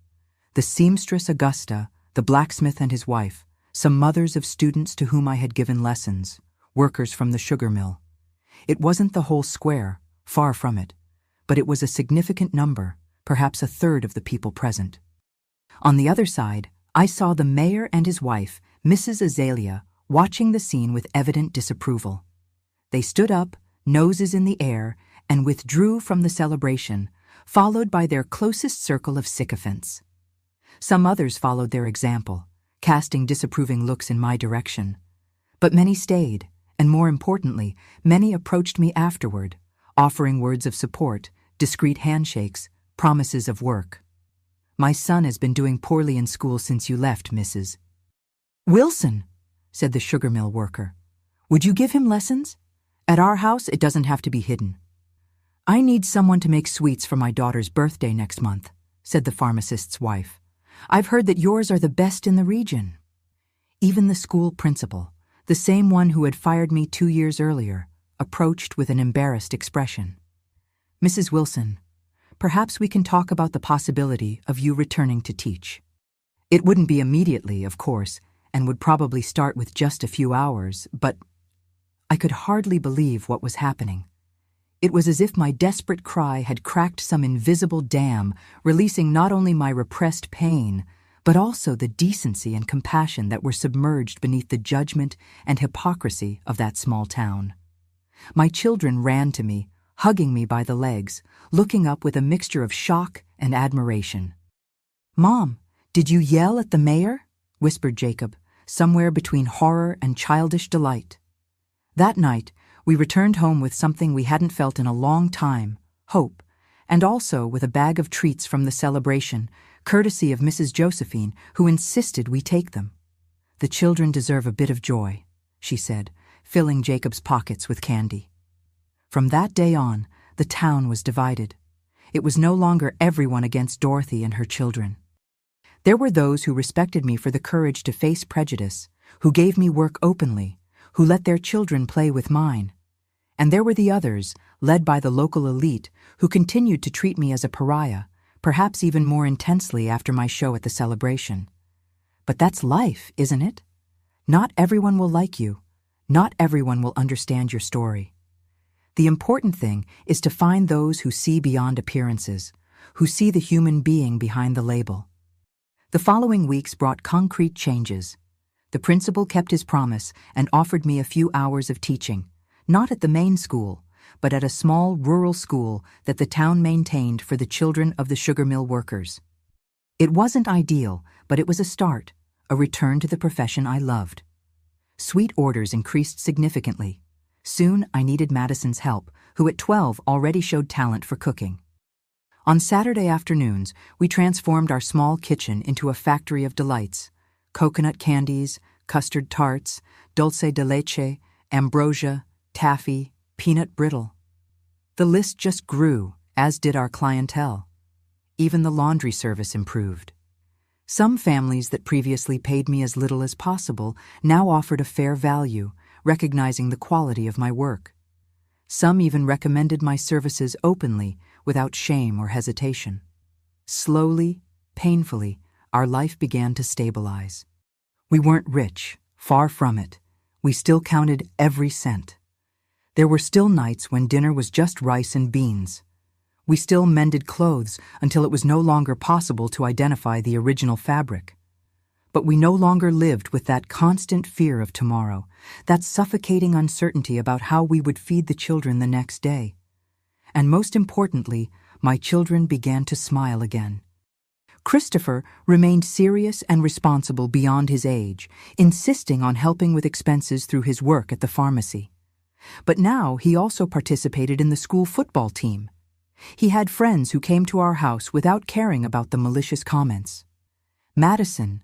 The seamstress Augusta, the blacksmith and his wife, some mothers of students to whom I had given lessons, workers from the sugar mill. It wasn't the whole square, far from it, but it was a significant number, perhaps a third of the people present. On the other side, I saw the mayor and his wife, Mrs. Azalea, watching the scene with evident disapproval. They stood up, noses in the air, and withdrew from the celebration, followed by their closest circle of sycophants. Some others followed their example, casting disapproving looks in my direction. But many stayed, and more importantly, many approached me afterward, offering words of support, discreet handshakes, promises of work. "My son has been doing poorly in school since you left, Mrs. Wilson," said the sugar mill worker. "Would you give him lessons? At our house, it doesn't have to be hidden." "I need someone to make sweets for my daughter's birthday next month," said the pharmacist's wife. "I've heard that yours are the best in the region." Even the school principal, the same one who had fired me 2 years earlier, approached with an embarrassed expression. "Mrs. Wilson, perhaps we can talk about the possibility of you returning to teach. It wouldn't be immediately, of course, and would probably start with just a few hours, but I could hardly believe what was happening. It was as if my desperate cry had cracked some invisible dam, releasing not only my repressed pain, but also the decency and compassion that were submerged beneath the judgment and hypocrisy of that small town. My children ran to me, hugging me by the legs, looking up with a mixture of shock and admiration. "Mom, did you yell at the mayor?" whispered Jacob, somewhere between horror and childish delight. That night, we returned home with something we hadn't felt in a long time, hope, and also with a bag of treats from the celebration, courtesy of Mrs. Josephine, who insisted we take them. "The children deserve a bit of joy," she said, filling Jacob's pockets with candy. From that day on, the town was divided. It was no longer everyone against Dorothy and her children. There were those who respected me for the courage to face prejudice, who gave me work openly, who let their children play with mine. And there were the others, led by the local elite, who continued to treat me as a pariah, perhaps even more intensely after my show at the celebration. But that's life, isn't it? Not everyone will like you. Not everyone will understand your story. The important thing is to find those who see beyond appearances, who see the human being behind the label. The following weeks brought concrete changes. The principal kept his promise and offered me a few hours of teaching, not at the main school, but at a small rural school that the town maintained for the children of the sugar mill workers. It wasn't ideal, but it was a start, a return to the profession I loved. Sweet orders increased significantly. Soon I needed Madison's help, who at 12 already showed talent for cooking. On Saturday afternoons, we transformed our small kitchen into a factory of delights: coconut candies, custard tarts, dulce de leche, ambrosia, taffy, peanut brittle. The list just grew, as did our clientele. Even the laundry service improved. Some families that previously paid me as little as possible now offered a fair value, recognizing the quality of my work. Some even recommended my services openly, without shame or hesitation. Slowly, painfully, our life began to stabilize. We weren't rich, far from it. We still counted every cent. There were still nights when dinner was just rice and beans. We still mended clothes until it was no longer possible to identify the original fabric. But we no longer lived with that constant fear of tomorrow, that suffocating uncertainty about how we would feed the children the next day. And most importantly, my children began to smile again. Christopher remained serious and responsible beyond his age, insisting on helping with expenses through his work at the pharmacy. But now he also participated in the school football team. He had friends who came to our house without caring about the malicious comments. Madison,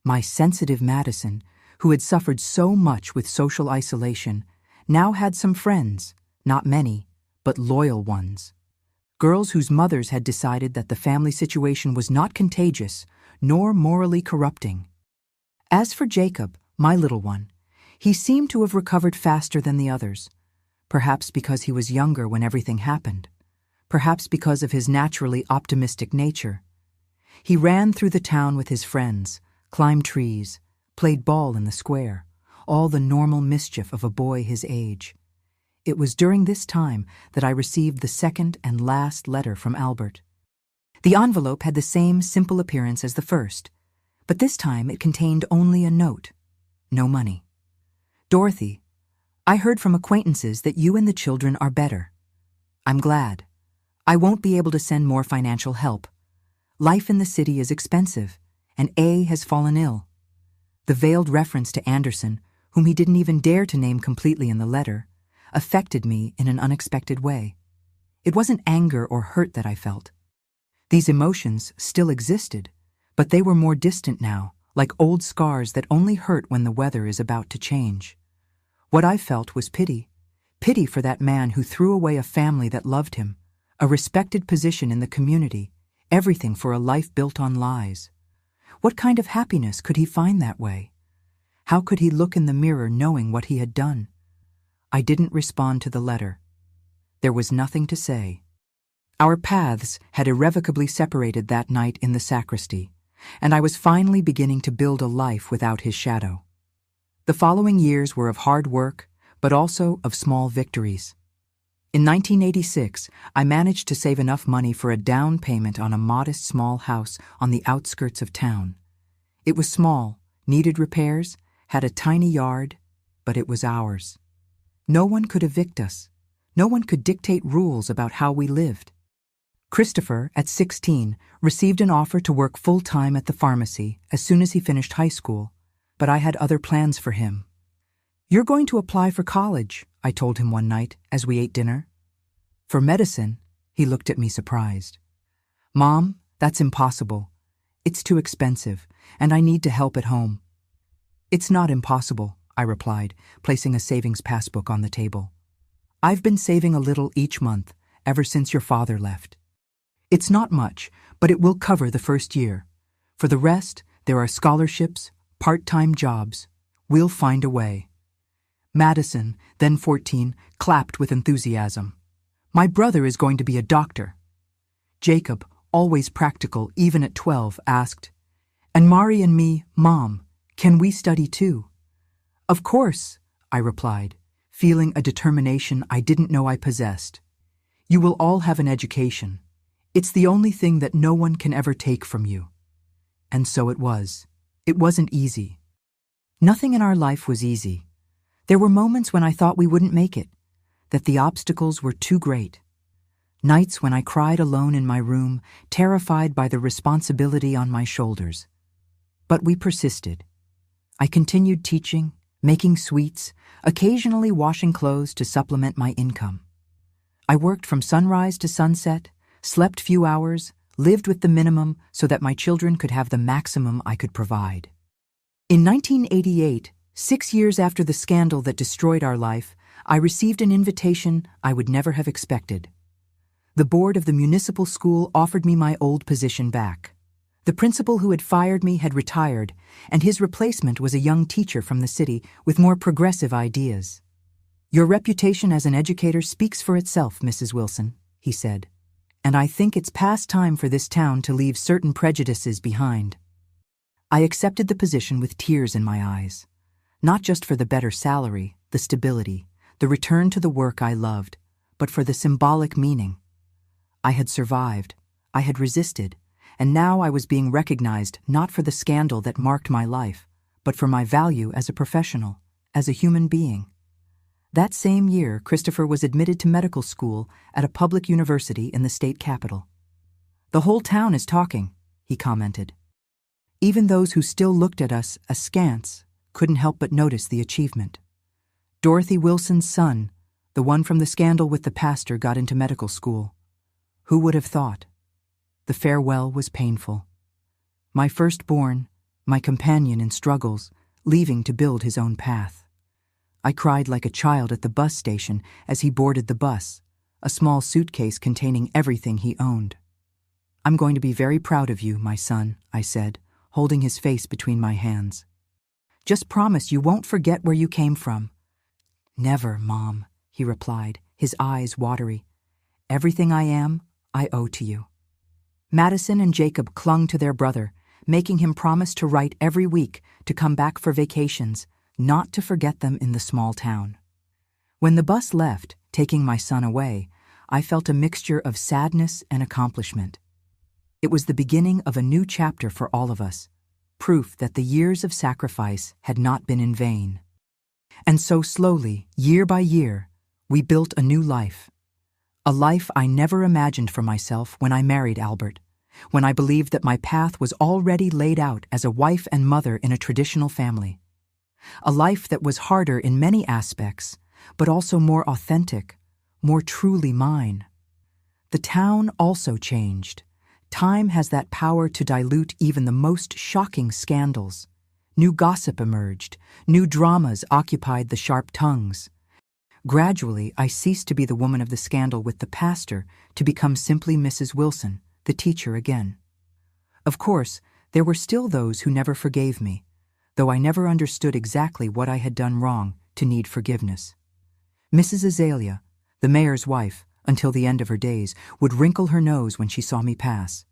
my sensitive Madison, who had suffered so much with social isolation, now had some friends, not many, but loyal ones. Girls whose mothers had decided that the family situation was not contagious, nor morally corrupting. As for Jacob, my little one, he seemed to have recovered faster than the others, perhaps because he was younger when everything happened, perhaps because of his naturally optimistic nature. He ran through the town with his friends, climbed trees, played ball in the square, all the normal mischief of a boy his age. It was during this time that I received the second and last letter from Albert. The envelope had the same simple appearance as the first, but this time it contained only a note. No money. "Dorothy, I heard from acquaintances that you and the children are better. I'm glad. I won't be able to send more financial help. Life in the city is expensive, and A has fallen ill." The veiled reference to Anderson, whom he didn't even dare to name completely in the letter, affected me in an unexpected way. It wasn't anger or hurt that I felt. These emotions still existed, but they were more distant now, like old scars that only hurt when the weather is about to change. What I felt was pity. Pity for that man who threw away a family that loved him, a respected position in the community, everything for a life built on lies. What kind of happiness could he find that way? How could he look in the mirror knowing what he had done? I didn't respond to the letter. There was nothing to say. Our paths had irrevocably separated that night in the sacristy, and I was finally beginning to build a life without his shadow. The following years were of hard work, but also of small victories. In 1986, I managed to save enough money for a down payment on a modest small house on the outskirts of town. It was small, needed repairs, had a tiny yard, but it was ours. No one could evict us. No one could dictate rules about how we lived. Christopher, at 16, received an offer to work full-time at the pharmacy as soon as he finished high school, but I had other plans for him. "You're going to apply for college," I told him one night as we ate dinner. "For medicine?" He looked at me surprised. "Mom, that's impossible. It's too expensive, and I need to help at home." "It's not impossible," I replied, placing a savings passbook on the table. "I've been saving a little each month ever since your father left. It's not much, but it will cover the first year. For the rest, there are scholarships, part-time jobs. We'll find a way." Madison, then 14, clapped with enthusiasm. "My brother is going to be a doctor." Jacob, always practical even at 12, asked, "And Mari and me, Mom, can we study too?" "Of course," I replied, feeling a determination I didn't know I possessed. "You will all have an education. It's the only thing that no one can ever take from you." And so it was. It wasn't easy. Nothing in our life was easy. There were moments when I thought we wouldn't make it, that the obstacles were too great. Nights when I cried alone in my room, terrified by the responsibility on my shoulders. But we persisted. I continued teaching, making sweets, occasionally washing clothes to supplement my income. I worked from sunrise to sunset, slept few hours, lived with the minimum so that my children could have the maximum I could provide. In 1988, 6 years after the scandal that destroyed our life, I received an invitation I would never have expected. The board of the municipal school offered me my old position back. The principal who had fired me had retired, and his replacement was a young teacher from the city with more progressive ideas. "Your reputation as an educator speaks for itself, Mrs. Wilson," he said, "and I think it's past time for this town to leave certain prejudices behind." I accepted the position with tears in my eyes, not just for the better salary, the stability, the return to the work I loved, but for the symbolic meaning. I had survived, I had resisted, and now I was being recognized not for the scandal that marked my life, but for my value as a professional, as a human being. That same year, Christopher was admitted to medical school at a public university in the state capital. "The whole town is talking," he commented. Even those who still looked at us askance couldn't help but notice the achievement. Dorothy Wilson's son, the one from the scandal with the pastor, got into medical school. Who would have thought? The farewell was painful. My firstborn, my companion in struggles, leaving to build his own path. I cried like a child at the bus station as he boarded the bus, a small suitcase containing everything he owned. "I'm going to be very proud of you, my son," I said, holding his face between my hands. "Just promise you won't forget where you came from." "Never, Mom," he replied, his eyes watery. "Everything I am, I owe to you." Madison and Jacob clung to their brother, making him promise to write every week, to come back for vacations, not to forget them in the small town. When the bus left, taking my son away, I felt a mixture of sadness and accomplishment. It was the beginning of a new chapter for all of us, proof that the years of sacrifice had not been in vain. And so slowly, year by year, we built a new life. A life I never imagined for myself when I married Albert, when I believed that my path was already laid out as a wife and mother in a traditional family. A life that was harder in many aspects, but also more authentic, more truly mine. The town also changed. Time has that power to dilute even the most shocking scandals. New gossip emerged, new dramas occupied the sharp tongues. Gradually, I ceased to be the woman of the scandal with the pastor to become simply Mrs. Wilson, the teacher again. Of course, there were still those who never forgave me, though I never understood exactly what I had done wrong to need forgiveness. Mrs. Azalea, the mayor's wife, until the end of her days, would wrinkle her nose when she saw me pass.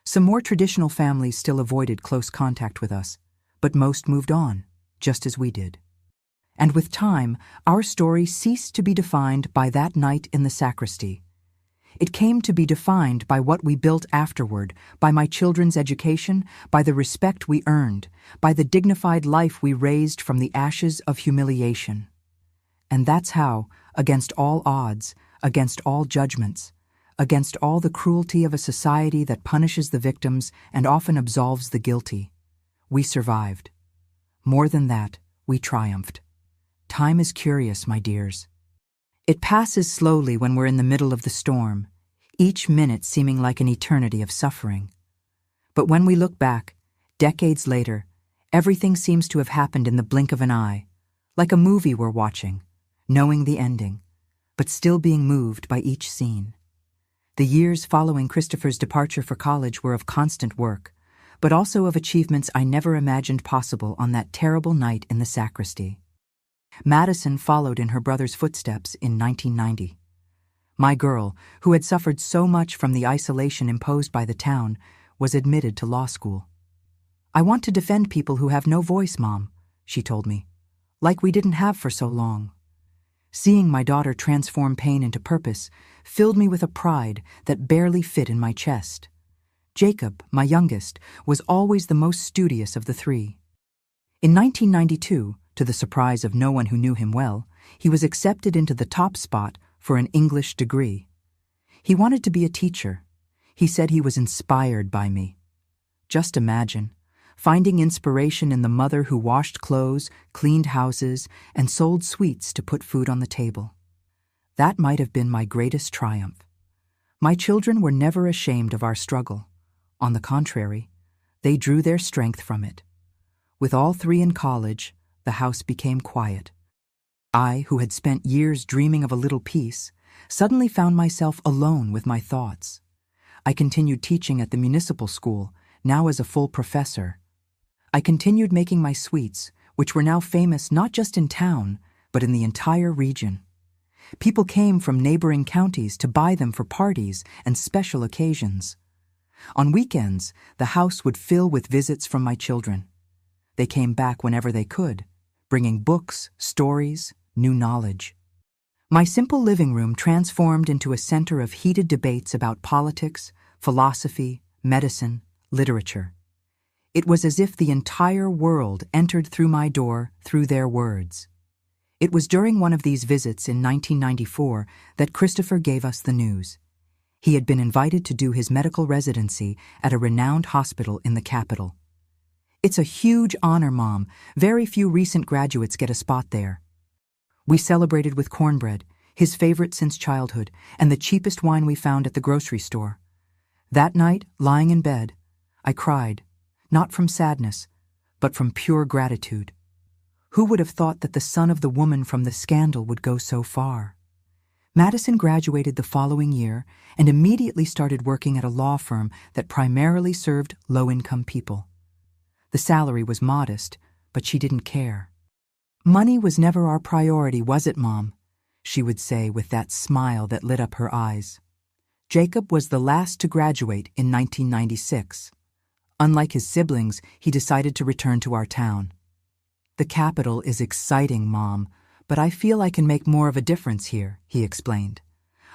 Some more traditional families still avoided close contact with us, but most moved on, just as we did. And with time, our story ceased to be defined by that night in the sacristy. It came to be defined by what we built afterward, by my children's education, by the respect we earned, by the dignified life we raised from the ashes of humiliation. And that's how, against all odds, against all judgments, against all the cruelty of a society that punishes the victims and often absolves the guilty, we survived. More than that, we triumphed. Time is curious, my dears. It passes slowly when we're in the middle of the storm, each minute seeming like an eternity of suffering. But when we look back, decades later, everything seems to have happened in the blink of an eye, like a movie we're watching, knowing the ending, but still being moved by each scene. The years following Christopher's departure for college were of constant work, but also of achievements I never imagined possible on that terrible night in the sacristy. Madison followed in her brother's footsteps in 1990. My girl, who had suffered so much from the isolation imposed by the town, was admitted to law school. "I want to defend people who have no voice, Mom," she told me, "like we didn't have for so long." Seeing my daughter transform pain into purpose filled me with a pride that barely fit in my chest. Jacob, my youngest, was always the most studious of the three. In 1992, to the surprise of no one who knew him well, he was accepted into the top spot for an English degree. He wanted to be a teacher. He said he was inspired by me. Just imagine, finding inspiration in the mother who washed clothes, cleaned houses, and sold sweets to put food on the table. That might have been my greatest triumph. My children were never ashamed of our struggle. On the contrary, they drew their strength from it. With all three in college, the house became quiet. I, who had spent years dreaming of a little peace, suddenly found myself alone with my thoughts. I continued teaching at the municipal school, now as a full professor. I continued making my sweets, which were now famous not just in town, but in the entire region. People came from neighboring counties to buy them for parties and special occasions. On weekends, the house would fill with visits from my children. They came back whenever they could, bringing books, stories, new knowledge. My simple living room transformed into a center of heated debates about politics, philosophy, medicine, literature. It was as if the entire world entered through my door through their words. It was during one of these visits in 1994 that Christopher gave us the news. He had been invited to do his medical residency at a renowned hospital in the capital. "It's a huge honor, Mom. Very few recent graduates get a spot there." We celebrated with cornbread, his favorite since childhood, and the cheapest wine we found at the grocery store. That night, lying in bed, I cried, not from sadness, but from pure gratitude. Who would have thought that the son of the woman from the scandal would go so far? Madison graduated the following year and immediately started working at a law firm that primarily served low-income people. The salary was modest, but she didn't care. "Money was never our priority, was it, Mom?" she would say with that smile that lit up her eyes. Jacob was the last to graduate in 1996. Unlike his siblings, he decided to return to our town. "The capital is exciting, Mom, but I feel I can make more of a difference here," he explained.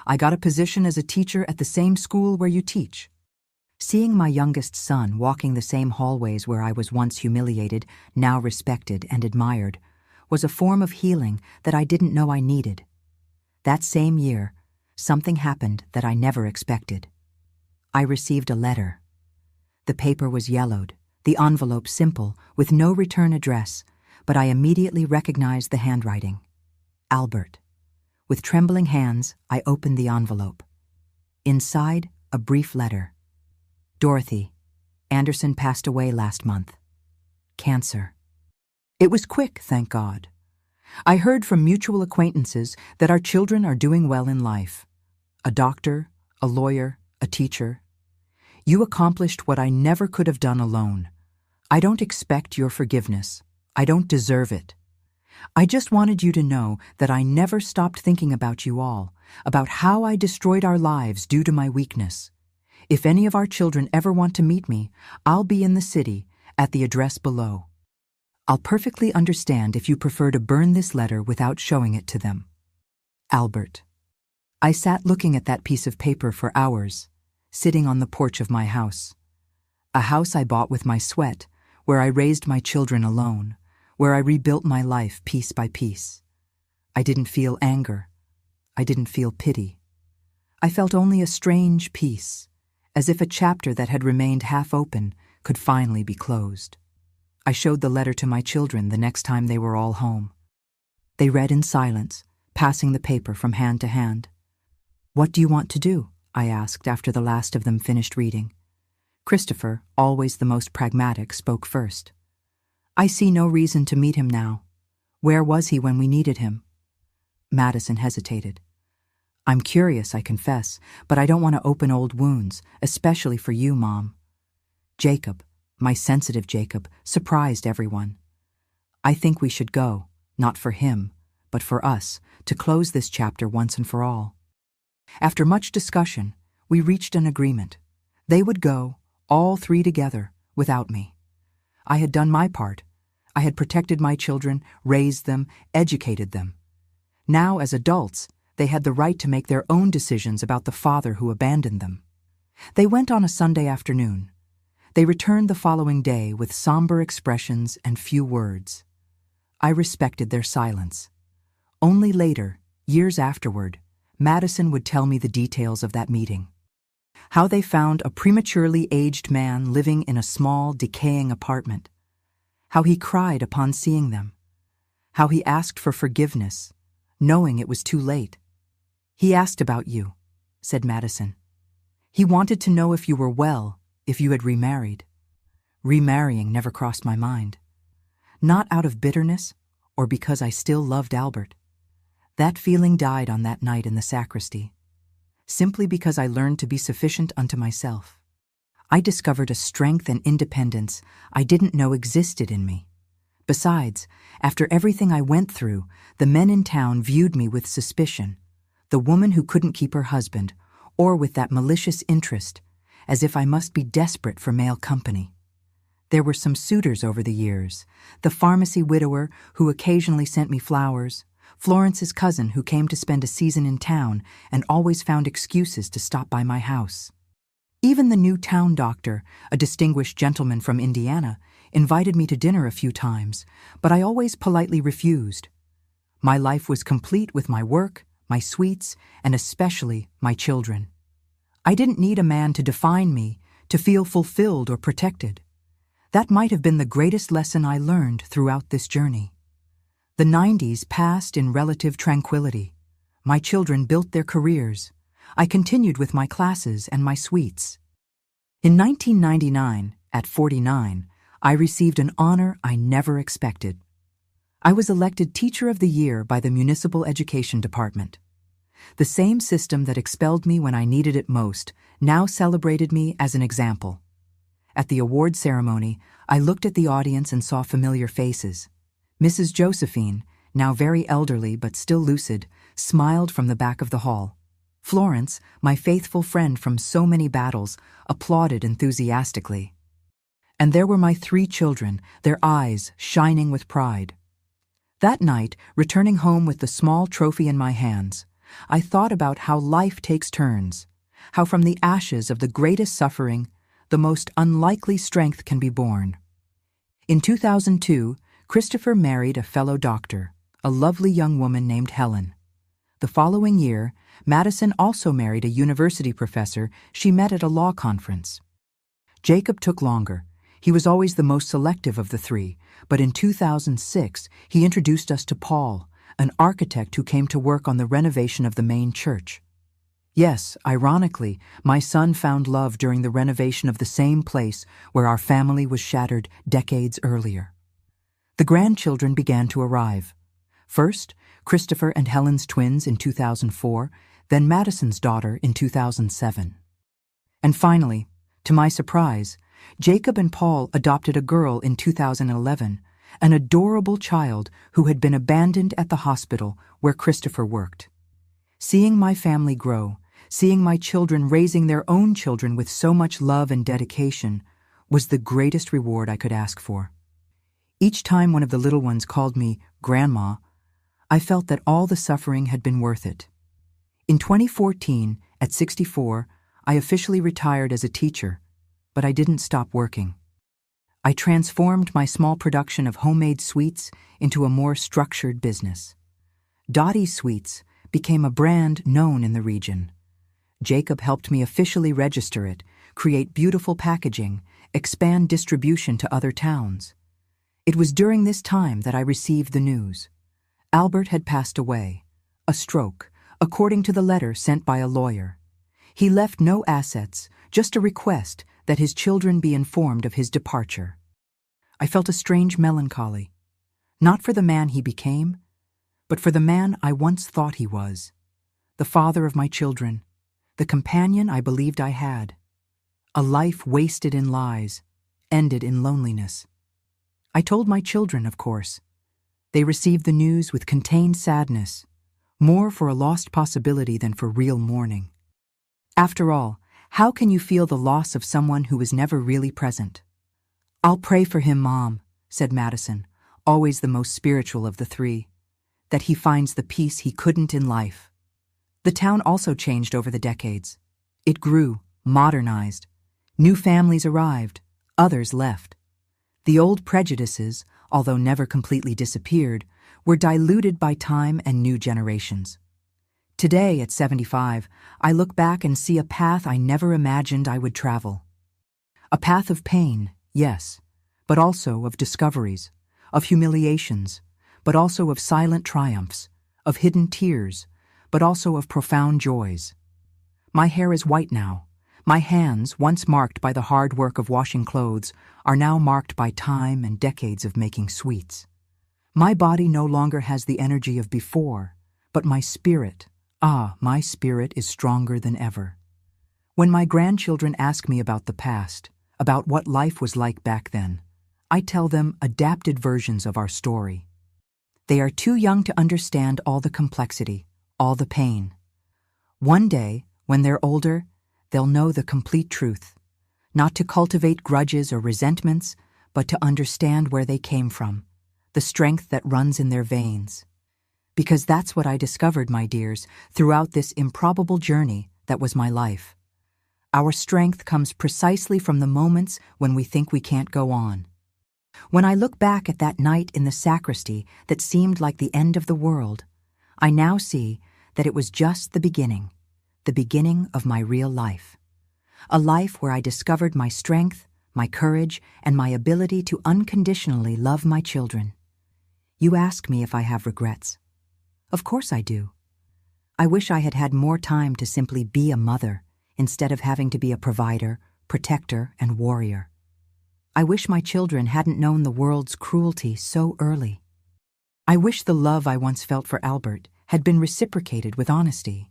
"I got a position as a teacher at the same school where you teach." Seeing my youngest son walking the same hallways where I was once humiliated, now respected and admired, was a form of healing that I didn't know I needed. That same year, something happened that I never expected. I received a letter. The paper was yellowed, the envelope simple, with no return address, but I immediately recognized the handwriting. Albert. With trembling hands, I opened the envelope. Inside, a brief letter. "Dorothy, Anderson passed away last month. Cancer." It was quick, thank God. I heard from mutual acquaintances that our children are doing well in life. A doctor, a lawyer, a teacher. "You accomplished what I never could have done alone. I don't expect your forgiveness. I don't deserve it. I just wanted you to know that I never stopped thinking about you all, about how I destroyed our lives due to my weakness. If any of our children ever want to meet me, I'll be in the city, at the address below. I'll perfectly understand if you prefer to burn this letter without showing it to them. Albert. I sat looking at that piece of paper for hours, sitting on the porch of my house. A house I bought with my sweat, where I raised my children alone, where I rebuilt my life piece by piece. I didn't feel anger. I didn't feel pity. I felt only a strange peace, as if a chapter that had remained half open could finally be closed. I showed the letter to my children the next time they were all home. They read in silence, passing the paper from hand to hand. "What do you want to do?" I asked after the last of them finished reading. Christopher, always the most pragmatic, spoke first. "I see no reason to meet him now. Where was he when we needed him?" Madison hesitated. "I'm curious, I confess, but I don't want to open old wounds, especially for you, Mom." Jacob, my sensitive Jacob, surprised everyone. "I think we should go, not for him, but for us, to close this chapter once and for all." After much discussion, we reached an agreement. They would go, all three together, without me. I had done my part. I had protected my children, raised them, educated them. Now, as adults, they had the right to make their own decisions about the father who abandoned them. They went on a Sunday afternoon. They returned the following day with somber expressions and few words. I respected their silence. Only later, years afterward, Madison would tell me the details of that meeting. How they found a prematurely aged man living in a small, decaying apartment. How he cried upon seeing them. How he asked for forgiveness, knowing it was too late. "He asked about you," said Madison. "He wanted to know if you were well, if you had remarried." Remarrying never crossed my mind. Not out of bitterness, or because I still loved Albert. That feeling died on that night in the sacristy. Simply because I learned to be sufficient unto myself. I discovered a strength and independence I didn't know existed in me. Besides, after everything I went through, the men in town viewed me with suspicion, the woman who couldn't keep her husband, or with that malicious interest, as if I must be desperate for male company. There were some suitors over the years, the pharmacy widower who occasionally sent me flowers, Florence's cousin who came to spend a season in town and always found excuses to stop by my house. Even the new town doctor, a distinguished gentleman from Indiana, invited me to dinner a few times, but I always politely refused. My life was complete with my work, my sweets, and especially my children. I didn't need a man to define me, to feel fulfilled or protected. That might have been the greatest lesson I learned throughout this journey. The 90s passed in relative tranquility. My children built their careers. I continued with my classes and my sweets. In 1999, at 49, I received an honor I never expected. I was elected Teacher of the Year by the Municipal Education Department. The same system that expelled me when I needed it most now celebrated me as an example. At the award ceremony, I looked at the audience and saw familiar faces. Mrs. Josephine, now very elderly but still lucid, smiled from the back of the hall. Florence, my faithful friend from so many battles, applauded enthusiastically. And there were my 3 children, their eyes shining with pride. That night, returning home with the small trophy in my hands, I thought about how life takes turns, how from the ashes of the greatest suffering, the most unlikely strength can be born. In 2002, Christopher married a fellow doctor, a lovely young woman named Helen. The following year, Madison also married a university professor she met at a law conference. Jacob took longer. He was always the most selective of the 3, but in 2006, he introduced us to Paul, an architect who came to work on the renovation of the main church. Yes, ironically, my son found love during the renovation of the same place where our family was shattered decades earlier. The grandchildren began to arrive. First, Christopher and Helen's twins in 2004, then Madison's daughter in 2007. And finally, to my surprise, Jacob and Paul adopted a girl in 2011, an adorable child who had been abandoned at the hospital where Christopher worked. Seeing my family grow, seeing my children raising their own children with so much love and dedication, was the greatest reward I could ask for. Each time one of the little ones called me Grandma, I felt that all the suffering had been worth it. In 2014, at 64, I officially retired as a teacher, but I didn't stop working. I transformed my small production of homemade sweets into a more structured business. Dottie's Sweets became a brand known in the region. Jacob helped me officially register it, create beautiful packaging, expand distribution to other towns. It was during this time that I received the news. Albert had passed away, a stroke, according to the letter sent by a lawyer. He left no assets, just a request that his children be informed of his departure. I felt a strange melancholy, not for the man he became, but for the man I once thought he was, the father of my children, the companion I believed I had. A life wasted in lies, ended in loneliness. I told my children, of course. They received the news with contained sadness, more for a lost possibility than for real mourning. After all, how can you feel the loss of someone who was never really present? "I'll pray for him, Mom," said Madison, always the most spiritual of the three, "that he finds the peace he couldn't in life." The town also changed over the decades. It grew, modernized. New families arrived, others left. The old prejudices, although never completely disappeared, were diluted by time and new generations. Today, at 75, I look back and see a path I never imagined I would travel. A path of pain, yes, but also of discoveries, of humiliations, but also of silent triumphs, of hidden tears, but also of profound joys. My hair is white now. My hands, once marked by the hard work of washing clothes, are now marked by time and decades of making sweets. My body no longer has the energy of before, but my spirit, my spirit is stronger than ever. When my grandchildren ask me about the past, about what life was like back then, I tell them adapted versions of our story. They are too young to understand all the complexity, all the pain. One day, when they're older, they'll know the complete truth, not to cultivate grudges or resentments, but to understand where they came from, the strength that runs in their veins. Because that's what I discovered, my dears, throughout this improbable journey that was my life. Our strength comes precisely from the moments when we think we can't go on. When I look back at that night in the sacristy that seemed like the end of the world, I now see that it was just the beginning of my real life. A life where I discovered my strength, my courage, and my ability to unconditionally love my children. You ask me if I have regrets. Of course I do. I wish I had had more time to simply be a mother instead of having to be a provider, protector, and warrior. I wish my children hadn't known the world's cruelty so early. I wish the love I once felt for Albert had been reciprocated with honesty.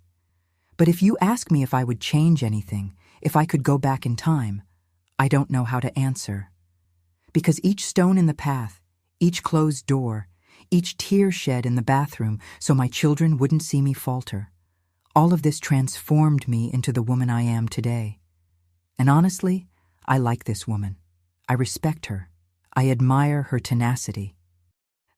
But if you ask me if I would change anything, if I could go back in time, I don't know how to answer. Because each stone in the path, each closed door, each tear shed in the bathroom so my children wouldn't see me falter, all of this transformed me into the woman I am today. And honestly, I like this woman. I respect her. I admire her tenacity.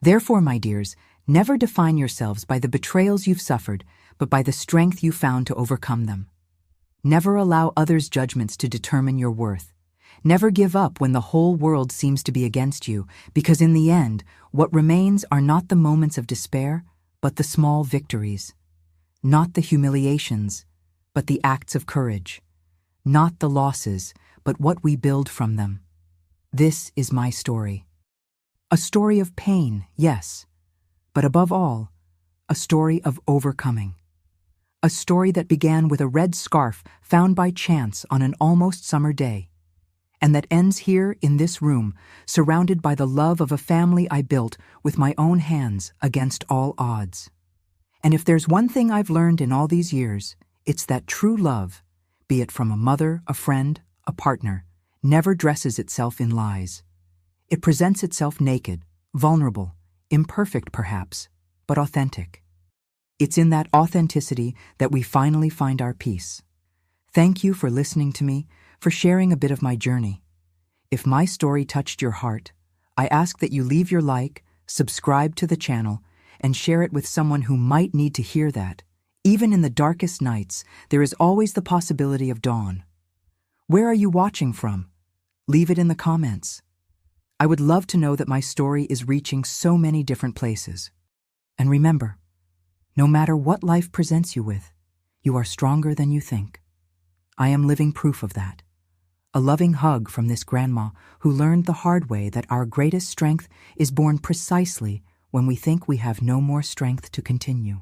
Therefore, my dears, never define yourselves by the betrayals you've suffered, but by the strength you found to overcome them. Never allow others' judgments to determine your worth. Never give up when the whole world seems to be against you, because in the end, what remains are not the moments of despair, but the small victories. Not the humiliations, but the acts of courage. Not the losses, but what we build from them. This is my story. A story of pain, yes, but above all, a story of overcoming. A story that began with a red scarf found by chance on an almost summer day, and that ends here in this room, surrounded by the love of a family I built with my own hands against all odds. And if there's one thing I've learned in all these years, it's that true love, be it from a mother, a friend, a partner, never dresses itself in lies. It presents itself naked, vulnerable, imperfect perhaps, but authentic. It's in that authenticity that we finally find our peace. Thank you for listening to me, for sharing a bit of my journey. If my story touched your heart, I ask that you leave your like, subscribe to the channel, and share it with someone who might need to hear that. Even in the darkest nights, there is always the possibility of dawn. Where are you watching from? Leave it in the comments. I would love to know that my story is reaching so many different places. And remember, no matter what life presents you with, you are stronger than you think. I am living proof of that. A loving hug from this grandma who learned the hard way that our greatest strength is born precisely when we think we have no more strength to continue.